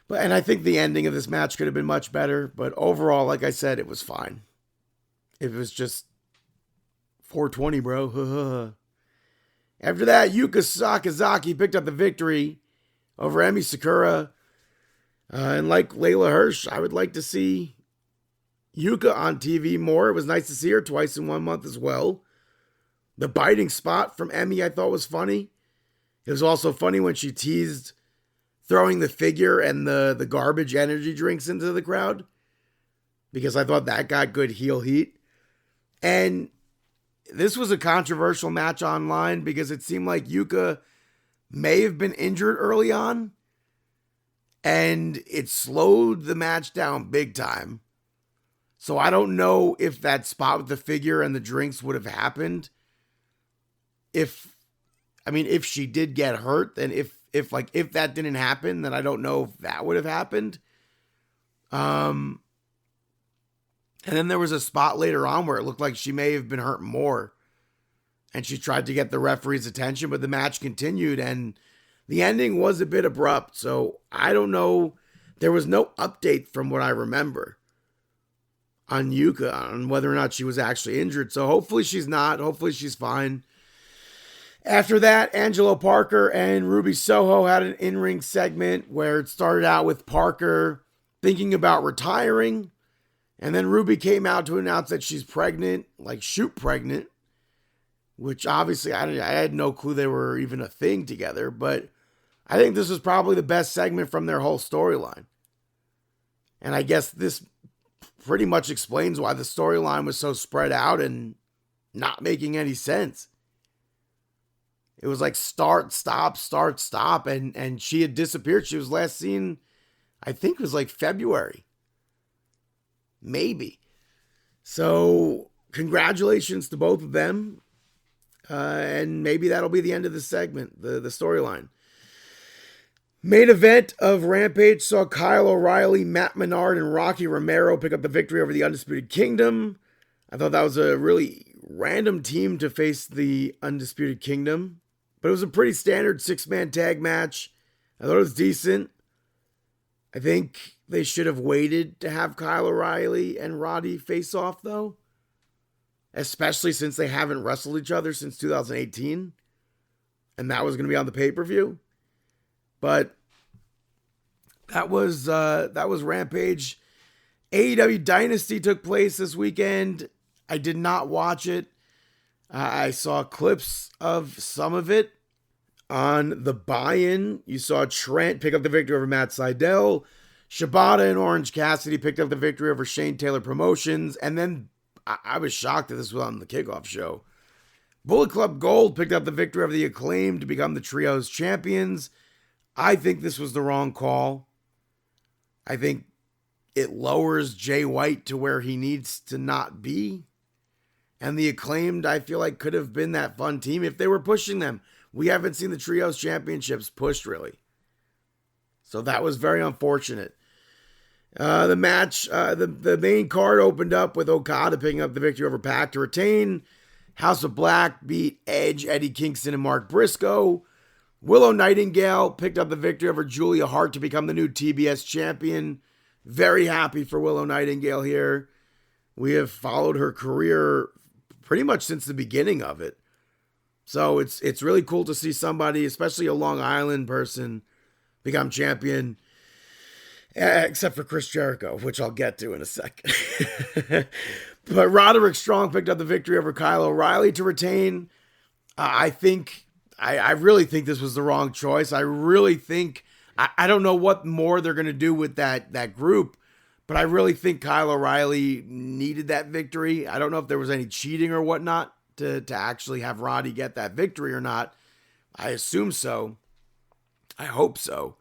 and I think the ending of this match could have been much better, but overall, like I said, it was fine. It was just 420, bro. After that, Yuka Sakazaki picked up the victory over Emi Sakura. And like Layla Hirsch, I would like to see Yuka on TV more. It was nice to see her twice in 1 month as well. The biting spot from Emi I thought was funny. It was also funny when she teased throwing the figure and the garbage energy drinks into the crowd, because I thought that got good heel heat. And this was a controversial match online because it seemed like Yuka may have been injured early on, and it slowed the match down big time. So I don't know if that spot with the figure and the drinks would have happened if she did get hurt. Then if that didn't happen, then I don't know if that would have happened. And then there was a spot later on where it looked like she may have been hurt more, and she tried to get the referee's attention, but the match continued, and the ending was a bit abrupt. So I don't know. There was no update from what I remember on Yuka on whether or not she was actually injured. So hopefully she's not. Hopefully she's fine. After that, Angelo Parker and Ruby Soho had an in-ring segment where it started out with Parker thinking about retiring, and then Ruby came out to announce that she's pregnant, like shoot pregnant, which obviously I had no clue they were even a thing together, but I think this was probably the best segment from their whole storyline. And I guess this pretty much explains why the storyline was so spread out and not making any sense. It was like start, stop, and she had disappeared. She was last seen, I think it was like February. Maybe. So, congratulations to both of them. And maybe that'll be the end of the segment, the storyline. Main event of Rampage saw Kyle O'Reilly, Matt Menard, and Rocky Romero pick up the victory over the Undisputed Kingdom. I thought that was a really random team to face the Undisputed Kingdom, but it was a pretty standard 6-man tag match. I thought it was decent. I think they should have waited to have Kyle O'Reilly and Roddy face off, though, especially since they haven't wrestled each other since 2018, and that was going to be on the pay-per-view. But that was Rampage. AEW Dynasty took place this weekend. I did not watch it. I saw clips of some of it. On the buy-in, you saw Trent pick up the victory over Matt Sydal. Shibata and Orange Cassidy picked up the victory over Shane Taylor Promotions. And then I was shocked that this was on the kickoff show. Bullet Club Gold picked up the victory over the Acclaimed to become the Trios champions. I think this was the wrong call. I think it lowers Jay White to where he needs to not be. And the Acclaimed, I feel like, could have been that fun team if they were pushing them. We haven't seen the Trios championships pushed, really. So that was very unfortunate. The match, the main card opened up with Okada picking up the victory over Pac to retain. House of Black beat Edge, Eddie Kingston, and Mark Briscoe. Willow Nightingale picked up the victory over Julia Hart to become the new TBS champion. Very happy for Willow Nightingale here. We have followed her career pretty much since the beginning of it. So it's really cool to see somebody, especially a Long Island person, become champion. Except for Chris Jericho, which I'll get to in a second. But Roderick Strong picked up the victory over Kyle O'Reilly to retain. I really think this was the wrong choice. I really think, I don't know what more they're going to do with that group, but I really think Kyle O'Reilly needed that victory. I don't know if there was any cheating or whatnot to actually have Roddy get that victory or not. I assume so. I hope so.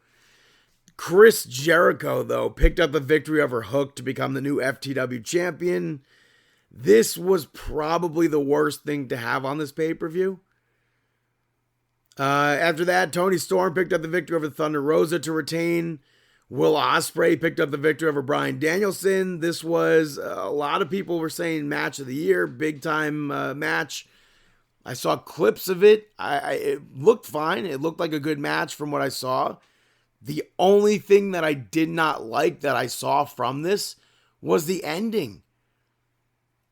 Chris Jericho, though, picked up a victory over Hook to become the new FTW champion. This was probably the worst thing to have on this pay-per-view. After that, Tony Storm picked up the victory over Thunder Rosa to retain. Will Ospreay picked up the victory over Bryan Danielson. This was, a lot of people were saying match of the year, big time match. I saw clips of it. It looked fine. It looked like a good match from what I saw. The only thing that I did not like that I saw from this was the ending.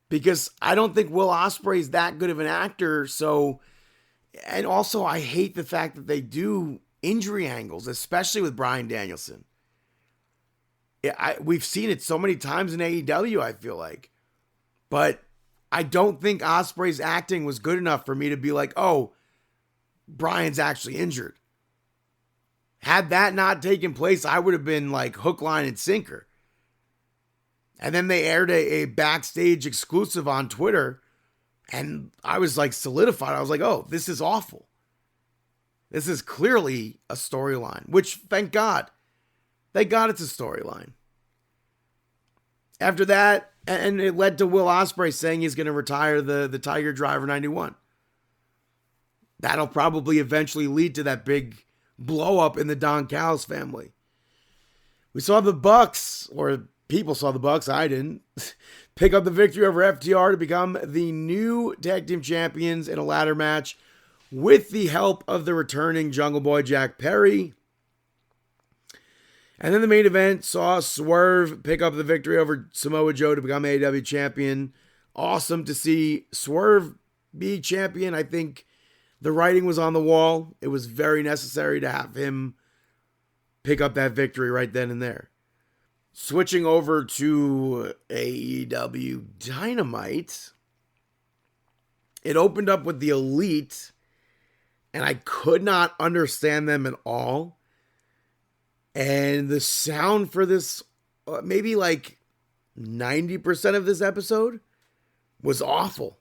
Because I don't think Will Ospreay is that good of an actor. So, and also I hate the fact that they do injury angles, especially with Bryan Danielson. We've seen it so many times in AEW, I feel like. But I don't think Ospreay's acting was good enough for me to be like, oh, Bryan's actually injured. Had that not taken place, I would have been like hook, line, and sinker. And then they aired a backstage exclusive on Twitter, and I was like solidified. I was like, oh, this is awful. This is clearly a storyline, which thank God. Thank God it's a storyline. After that, and it led to Will Ospreay saying he's going to retire the Tiger Driver 91. That'll probably eventually lead to that big blow up in the Don Callis family. We saw the Bucks, or people saw the Bucks, I didn't, pick up the victory over FTR to become the new tag team champions in a ladder match with the help of the returning Jungle Boy Jack Perry. And then the main event saw Swerve pick up the victory over Samoa Joe to become AEW champion. Awesome to see Swerve be champion. I think the writing was on the wall. It was very necessary to have him pick up that victory right then and there. Switching over to AEW Dynamite, it opened up with the Elite, and I could not understand them at all. And the sound for this, maybe like 90% of this episode, was awful.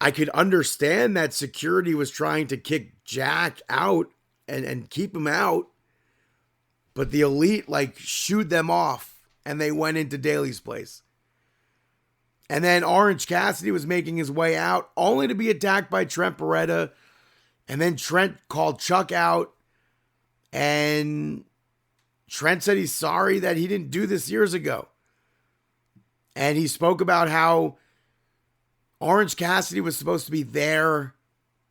I could understand that security was trying to kick Jack out and keep him out. But the Elite like shooed them off and they went into Daly's place. And then Orange Cassidy was making his way out only to be attacked by Trent Beretta. And then Trent called Chuck out. And Trent said he's sorry that he didn't do this years ago. And he spoke about how Orange Cassidy was supposed to be their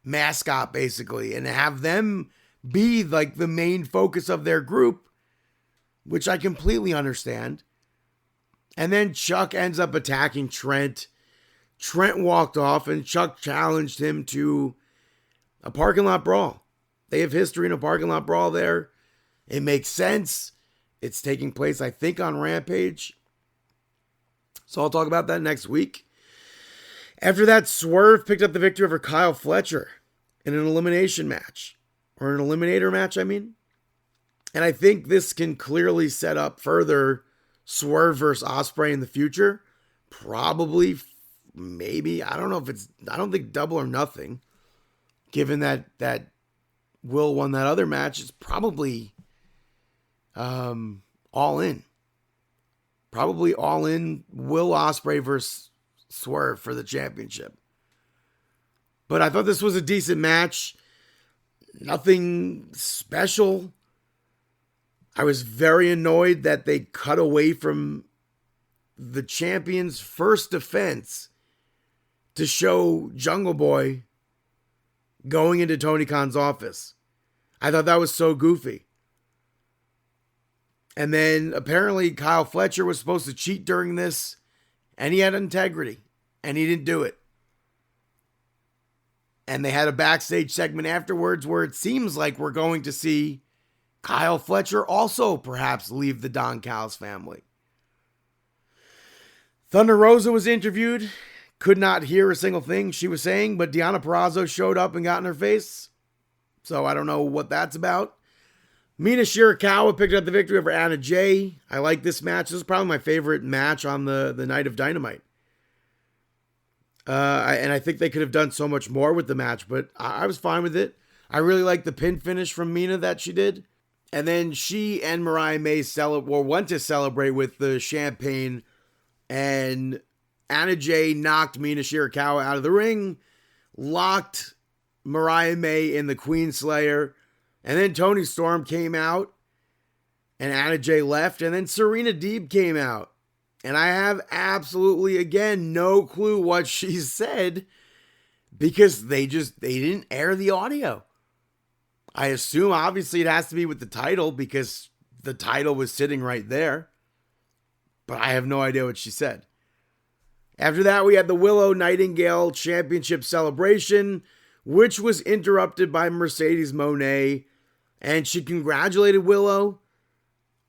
mascot, basically, and have them be like the main focus of their group, which I completely understand. And then Chuck ends up attacking Trent. Trent walked off, and Chuck challenged him to a parking lot brawl. They have history in a parking lot brawl there. It makes sense. It's taking place, I think, on Rampage. So I'll talk about that next week. After that, Swerve picked up the victory over Kyle Fletcher in an elimination match. Or an eliminator match, I mean. And I think this can clearly set up further Swerve versus Ospreay in the future. Probably, maybe. I don't think Double or Nothing. Given that Will won that other match, it's probably All In. Probably All In Will Ospreay versus Swerve for the championship. But I thought this was a decent match. Nothing special. I was very annoyed that they cut away from the champion's first defense to show Jungle Boy going into Tony Khan's office. I thought that was so goofy. And then apparently Kyle Fletcher was supposed to cheat during this, and he had integrity, and he didn't do it. And they had a backstage segment afterwards where it seems like we're going to see Kyle Fletcher also perhaps leave the Don Callis family. Thunder Rosa was interviewed. Could not hear a single thing she was saying, but Deonna Purrazzo showed up and got in her face. So I don't know what that's about. Mina Shirakawa picked up the victory over Anna Jay. I like this match. This is probably my favorite match on the night of Dynamite. And I think they could have done so much more with the match, but I was fine with it. I really like the pin finish from Mina that she did. And then she and Mariah May went to celebrate with the champagne, and Anna Jay knocked Mina Shirakawa out of the ring, locked Mariah May in the Queen Slayer, and then Toni Storm came out, and Anna Jay left, and then Serena Deeb came out. And I have absolutely, again, no clue what she said because they didn't air the audio. I assume, obviously, it has to be with the title because the title was sitting right there. But I have no idea what she said. After that, we had the Willow Nightingale Championship celebration, which was interrupted by Mercedes Moné. And she congratulated Willow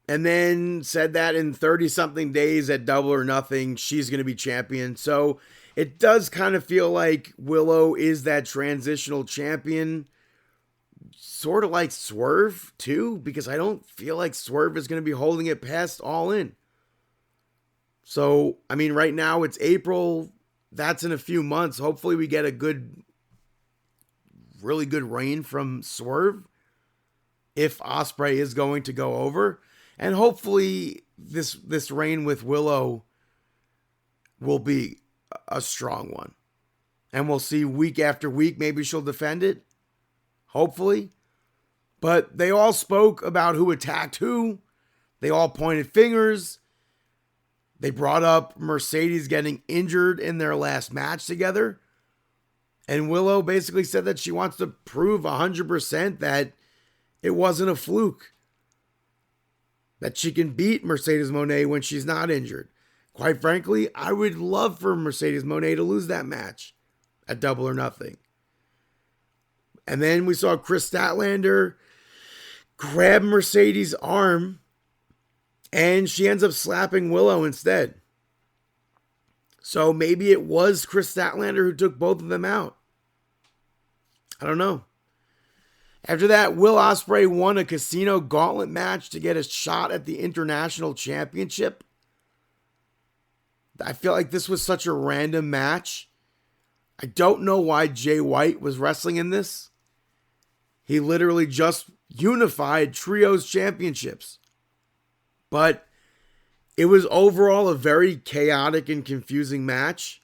and then said that in 30-something days at Double or Nothing, she's going to be champion. So it does kind of feel like Willow is that transitional champion. Sort of like Swerve, too, because I don't feel like Swerve is going to be holding it past All In. So, I mean, right now it's April. That's in a few months. Hopefully we get a really good reign from Swerve if Ospreay is going to go over. And hopefully this reign with Willow will be a strong one. And we'll see week after week. Maybe she'll defend it. Hopefully. But they all spoke about who attacked who. They all pointed fingers. They brought up Mercedes getting injured in their last match together. And Willow basically said that she wants to prove 100% that it wasn't a fluke. That she can beat Mercedes Moné when she's not injured. Quite frankly, I would love for Mercedes Moné to lose that match at Double or Nothing. And then we saw Chris Statlander grab Mercedes' arm, and she ends up slapping Willow instead. So maybe it was Chris Statlander who took both of them out. I don't know. After that, Will Ospreay won a casino gauntlet match to get a shot at the International Championship. I feel like this was such a random match. I don't know why Jay White was wrestling in this. He literally just unified Trios Championships. But it was overall a very chaotic and confusing match.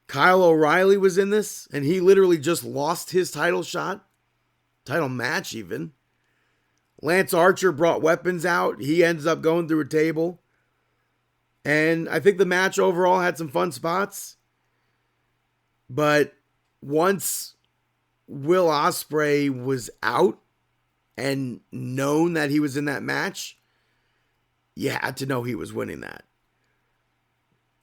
Kyle O'Reilly was in this, and he literally just lost his title match even. Lance Archer brought weapons out. He ends up going through a table. And I think the match overall had some fun spots. But once Will Ospreay was out and known that he was in that match, you had to know he was winning that.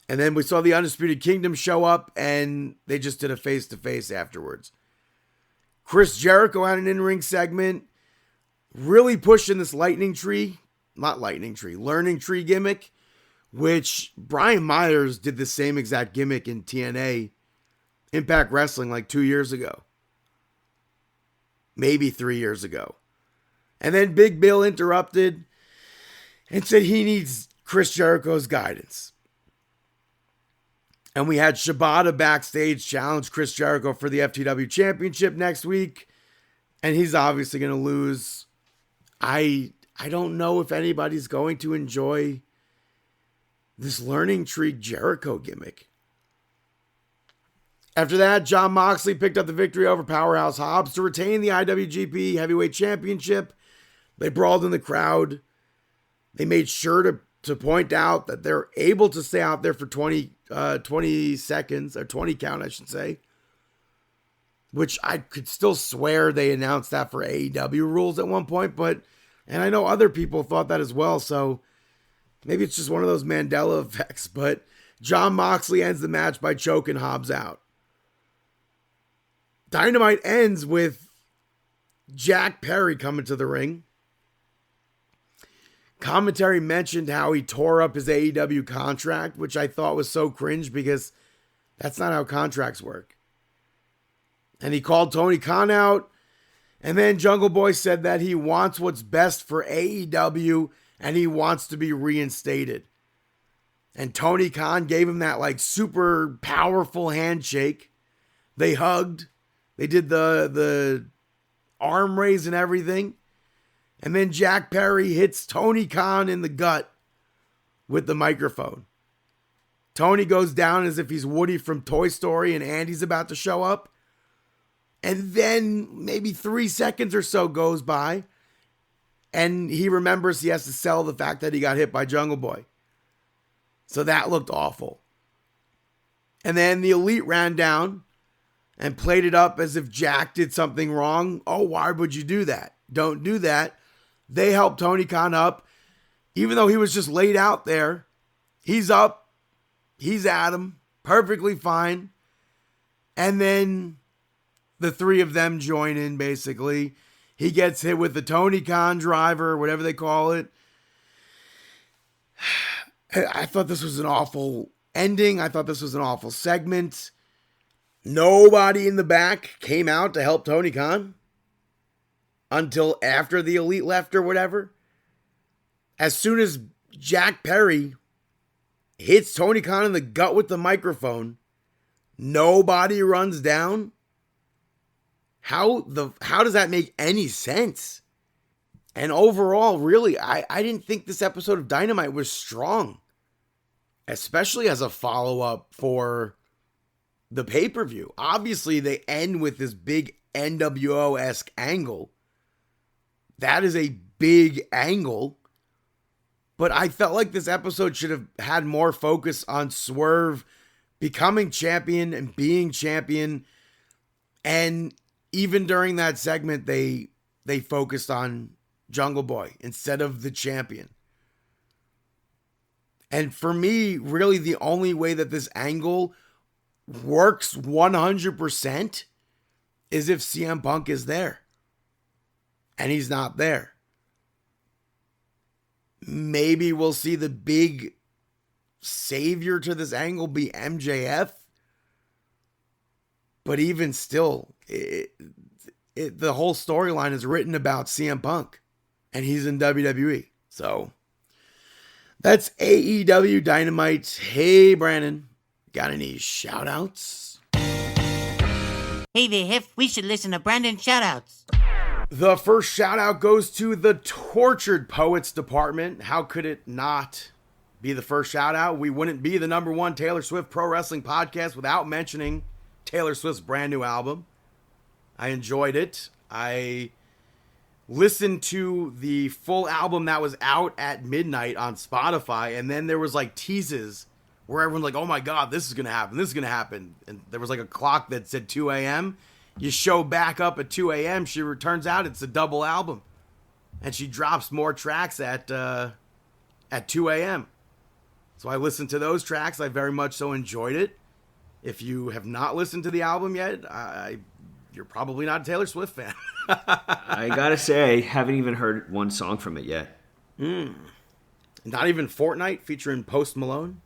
And then we saw the Undisputed Kingdom show up, and they just did a face-to-face afterwards. Chris Jericho had an in-ring segment, really pushing this lightning tree learning tree gimmick, which Brian Myers did the same exact gimmick in TNA Impact Wrestling like 2 years ago. Maybe 3 years ago. And then Big Bill interrupted and said he needs Chris Jericho's guidance. And we had Shibata backstage challenge Chris Jericho for the FTW Championship next week. And he's obviously going to lose. I don't know if anybody's going to enjoy this learning tree Jericho gimmick. After that, Jon Moxley picked up the victory over Powerhouse Hobbs to retain the IWGP Heavyweight Championship. They brawled in the crowd. They made sure to point out that they're able to stay out there for 20 seconds, or 20 count, I should say. Which I could still swear they announced that for AEW rules at one point, and I know other people thought that as well, so maybe it's just one of those Mandela effects, but Jon Moxley ends the match by choking Hobbs out. Dynamite ends with Jack Perry coming to the ring. Commentary mentioned how he tore up his AEW contract, which I thought was so cringe because that's not how contracts work. And he called Tony Khan out. And then Jungle Boy said that he wants what's best for AEW and he wants to be reinstated. And Tony Khan gave him that like super powerful handshake. They hugged. They did the arm raise and everything. And then Jack Perry hits Tony Khan in the gut with the microphone. Tony goes down as if he's Woody from Toy Story and Andy's about to show up. And then maybe 3 seconds or so goes by. And he remembers he has to sell the fact that he got hit by Jungle Boy. So that looked awful. And then the Elite ran down and played it up as if Jack did something wrong. Oh, why would you do that? Don't do that. They helped Tony Khan up. Even though he was just laid out there, he's up. He's at him. Perfectly fine. And then the three of them join in, basically. He gets hit with the Tony Khan driver, whatever they call it. I thought this was an awful ending. I thought this was an awful segment. Nobody in the back came out to help Tony Khan until after the Elite left or whatever. As soon as Jack Perry hits Tony Khan in the gut with the microphone, nobody runs down. How does that make any sense? And overall, really, I didn't think this episode of Dynamite was strong, especially as a follow-up for the pay-per-view. Obviously, they end with this big NWO-esque angle. That is a big angle. But I felt like this episode should have had more focus on Swerve becoming champion and being champion. And even during that segment, they focused on Jungle Boy instead of the champion. And for me, really the only way that this angle works 100% is if CM Punk is there. And he's not there. Maybe we'll see the big savior to this angle be MJF. But even still, the whole storyline is written about CM Punk. And he's in WWE. So that's AEW Dynamite. Hey, Brandon. Got any shout-outs? Hey there, Hef. We should listen to Brandon's shout-outs. The first shout-out goes to the Tortured Poets Department. How could it not be the first shout-out? We wouldn't be the #1 Taylor Swift pro wrestling podcast without mentioning Taylor Swift's brand new album. I enjoyed it. I listened to the full album that was out at midnight on Spotify, and then there was like teases where everyone's like, oh my God, this is going to happen. This is going to happen. And there was like a clock that said 2 a.m. You show back up at 2 a.m. Turns out it's a double album. And she drops more tracks at 2 a.m. So I listened to those tracks. I very much so enjoyed it. If you have not listened to the album yet, you're probably not a Taylor Swift fan. I gotta say, I haven't even heard one song from it yet. Not even Fortnite featuring Post Malone?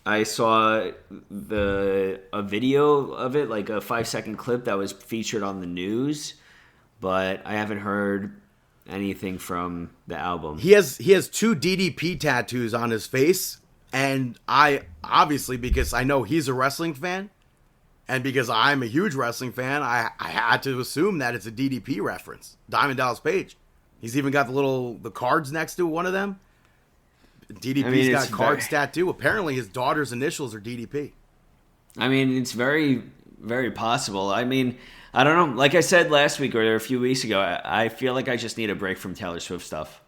I saw a video of it, like a 5-second clip that was featured on the news, but I haven't heard anything from the album. He has 2 DDP tattoos on his face, and I obviously, because I know he's a wrestling fan, and because I'm a huge wrestling fan, I had to assume that it's a DDP reference. Diamond Dallas Page. He's even got the cards next to one of them. DDP's got cards tattoo. Apparently his daughter's initials are DDP. I mean, it's very, very possible. I mean, I don't know. Like I said last week or a few weeks ago, I feel like I just need a break from Taylor Swift stuff.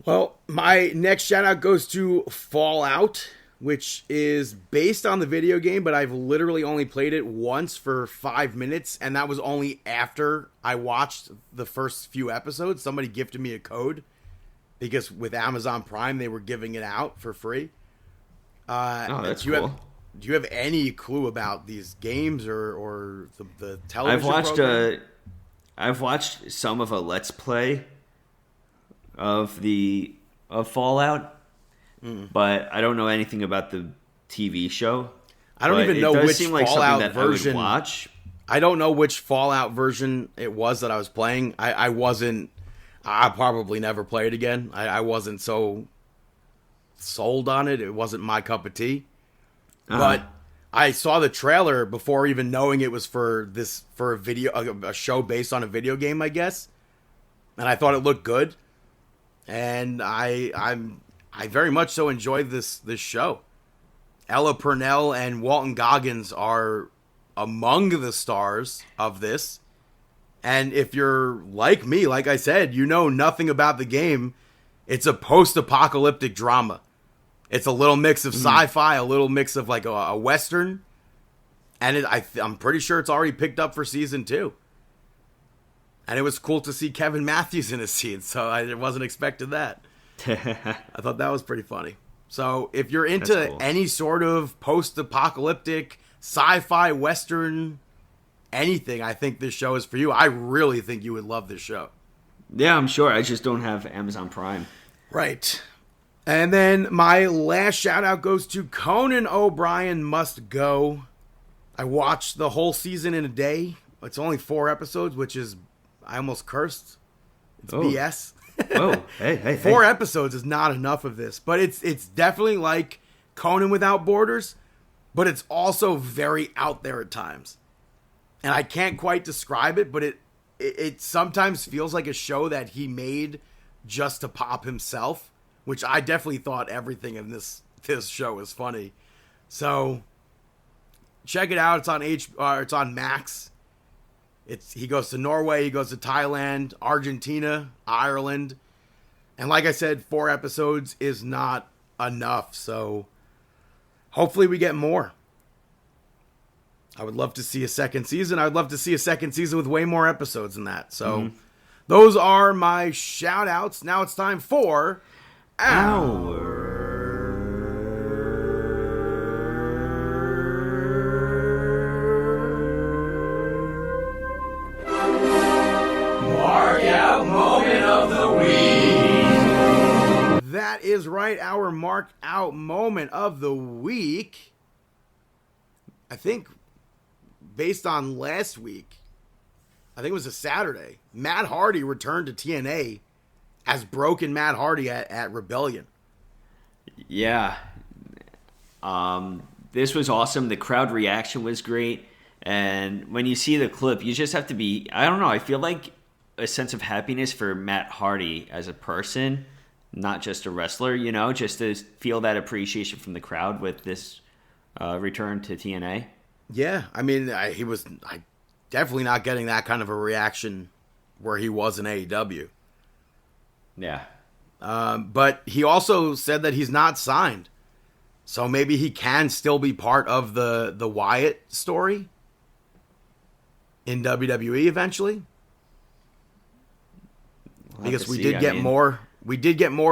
Well, my next shout out goes to Fallout, which is based on the video game, but I've literally only played it once for 5 minutes, and that was only after I watched the first few episodes. Somebody gifted me a code, because with Amazon Prime, they were giving it out for free. That's cool. Do you have any clue about these games or the television program? I've watched some of a Let's Play of Fallout, but I don't know anything about the TV show. I don't even know which Fallout version. I would watch. I don't know which Fallout version it was that I was playing. I'll probably never play it again. I wasn't so sold on it. It wasn't my cup of tea. But I saw the trailer before even knowing it was for a show based on a video game, I guess. And I thought it looked good. And I very much so enjoyed this show. Ella Purnell and Walton Goggins are among the stars of this. And if you're like me, like I said, you know nothing about the game. It's a post-apocalyptic drama. It's a little mix of sci-fi, a little mix of like a Western. And I'm pretty sure it's already picked up for season 2. And it was cool to see Kevin Matthews in a scene, so I wasn't expecting that. I thought that was pretty funny. So if you're into any sort of post-apocalyptic, sci-fi, Western, anything, I think this show is for you. I really think you would love this show. Yeah, I'm sure. I just don't have Amazon Prime. Right. And then my last shout out goes to Conan O'Brien Must Go. I watched the whole season in a day. It's only 4 episodes, which is, I almost cursed. It's BS. Oh, hey. 4 episodes is not enough of this, but it's definitely like Conan Without Borders, but it's also very out there at times. And I can't quite describe it, but it sometimes feels like a show that he made just to pop himself, which I definitely thought everything in this show was funny. So check it out. It's on it's on Max. He goes to Norway, he goes to Thailand, Argentina, Ireland. And like I said, 4 episodes is not enough. So hopefully we get more. I would love to see a second season. I would love to see a second season with way more episodes than that. So those are my shout outs. Now it's time for our Mark Out Moment of the Week. That is right, our Mark Out Moment of the Week. I think based on last week, I think it was a Saturday, Matt Hardy returned to TNA as Broken Matt Hardy at Rebellion. Yeah. This was awesome. The crowd reaction was great. And when you see the clip, you just have to be, I don't know, I feel like a sense of happiness for Matt Hardy as a person, not just a wrestler, just to feel that appreciation from the crowd with this return to TNA. Yeah, I mean, he was definitely not getting that kind of a reaction where he was in AEW. Yeah. But he also said that he's not signed. So maybe he can still be part of the Wyatt story in WWE eventually. Because we did get more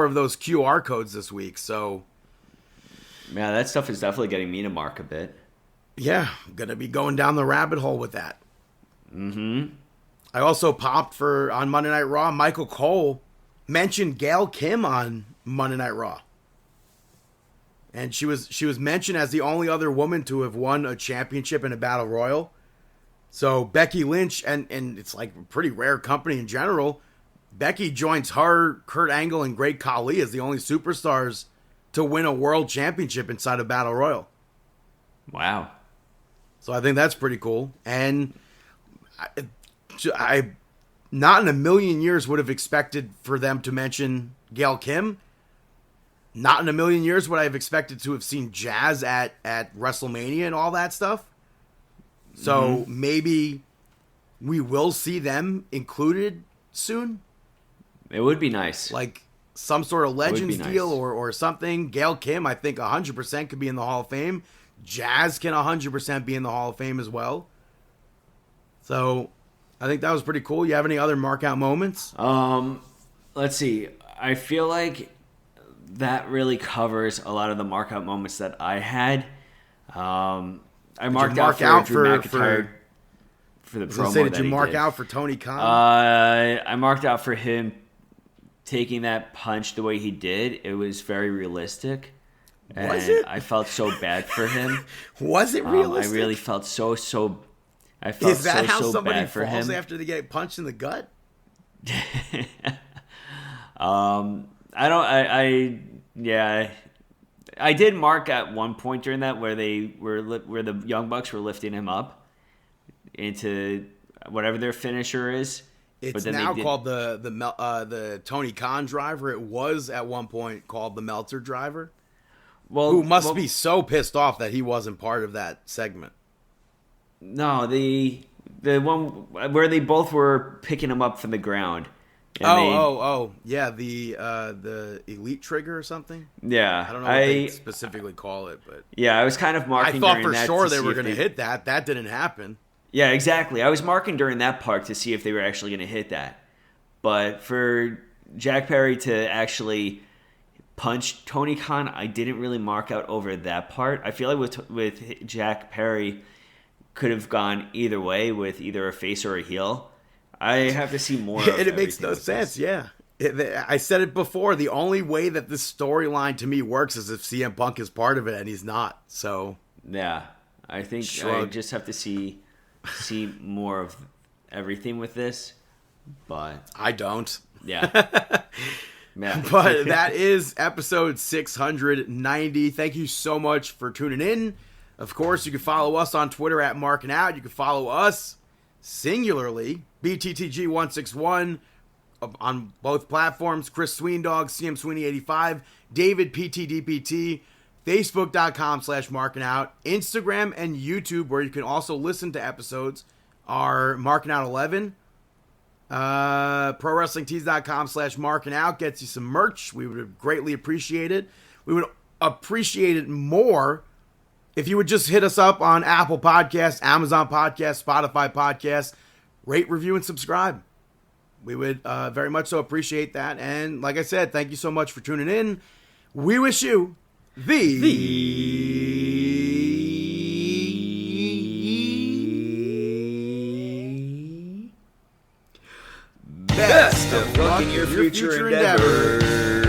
of those QR codes this week, so yeah, that stuff is definitely getting me to Mark a bit. Yeah, I'm going to be going down the rabbit hole with that. I also popped for on Monday Night Raw. Michael Cole mentioned Gail Kim on Monday Night Raw. And she was mentioned as the only other woman to have won a championship in a battle royal. So Becky Lynch, and it's like a pretty rare company in general. Becky joins her, Kurt Angle, and Great Khali as the only superstars to win a world championship inside a battle royal. Wow. So I think that's pretty cool. And I not in a million years would have expected for them to mention Gail Kim. Not in a million years would I have expected to have seen Jazz at WrestleMania and all that stuff. So maybe we will see them included soon. It would be nice. Like some sort of Legends deal or something. Gail Kim, I think 100% could be in the Hall of Fame. Jazz can 100% be in the Hall of Fame as well. So I think that was pretty cool. You have any other mark out moments? Let's see. I feel like that really covers a lot of the mark out moments that I had. I marked out for Drew McIntyre for the promo. Did you mark out for Tony Khan? I marked out for him taking that punch the way he did. It was very realistic. Was it? I felt so bad for him. Was it realistic? I really felt so. I felt Is that how so somebody bad for falls him after they get punched in the gut? I did mark at one point during that where the Young Bucks were lifting him up into whatever their finisher is. It's now called the Tony Khan driver. It was at one point called the Meltzer driver. Who must be so pissed off that he wasn't part of that segment. No, the one where they both were picking him up from the ground. Yeah, the Elite Trigger or something. Yeah, I don't know what they specifically call it, but yeah, I was kind of marking. I thought for sure they were going to hit that. That didn't happen. Yeah, exactly. I was marking during that part to see if they were actually going to hit that, but for Jack Perry to actually punch Tony Khan, I didn't really mark out over that part. I feel like with Jack Perry, could have gone either way with either a face or a heel. I have to see more. And it makes no sense. Yeah, I said it before. The only way that this storyline to me works is if CM Punk is part of it, and he's not. So yeah, I think I just have to see more of everything with this. But I don't. Yeah. But that is episode 690. Thank you so much for tuning in. Of course, you can follow us on Twitter at Markin Out. You can follow us singularly, BTTG161 on both platforms. Chris Sweendog, CM Sweeney85, David PTDPT, Facebook.com/Markin Out, Instagram and YouTube, where you can also listen to episodes, are Markin Out 11. ProWrestlingTees.com/Markin Out gets you some merch. We would greatly appreciate it. We would appreciate it more if you would just hit us up on Apple Podcasts, Amazon Podcasts, Spotify Podcasts, rate, review, and subscribe. We would very much so appreciate that. And like I said, thank you so much for tuning in. We wish you the best of luck in your future endeavors.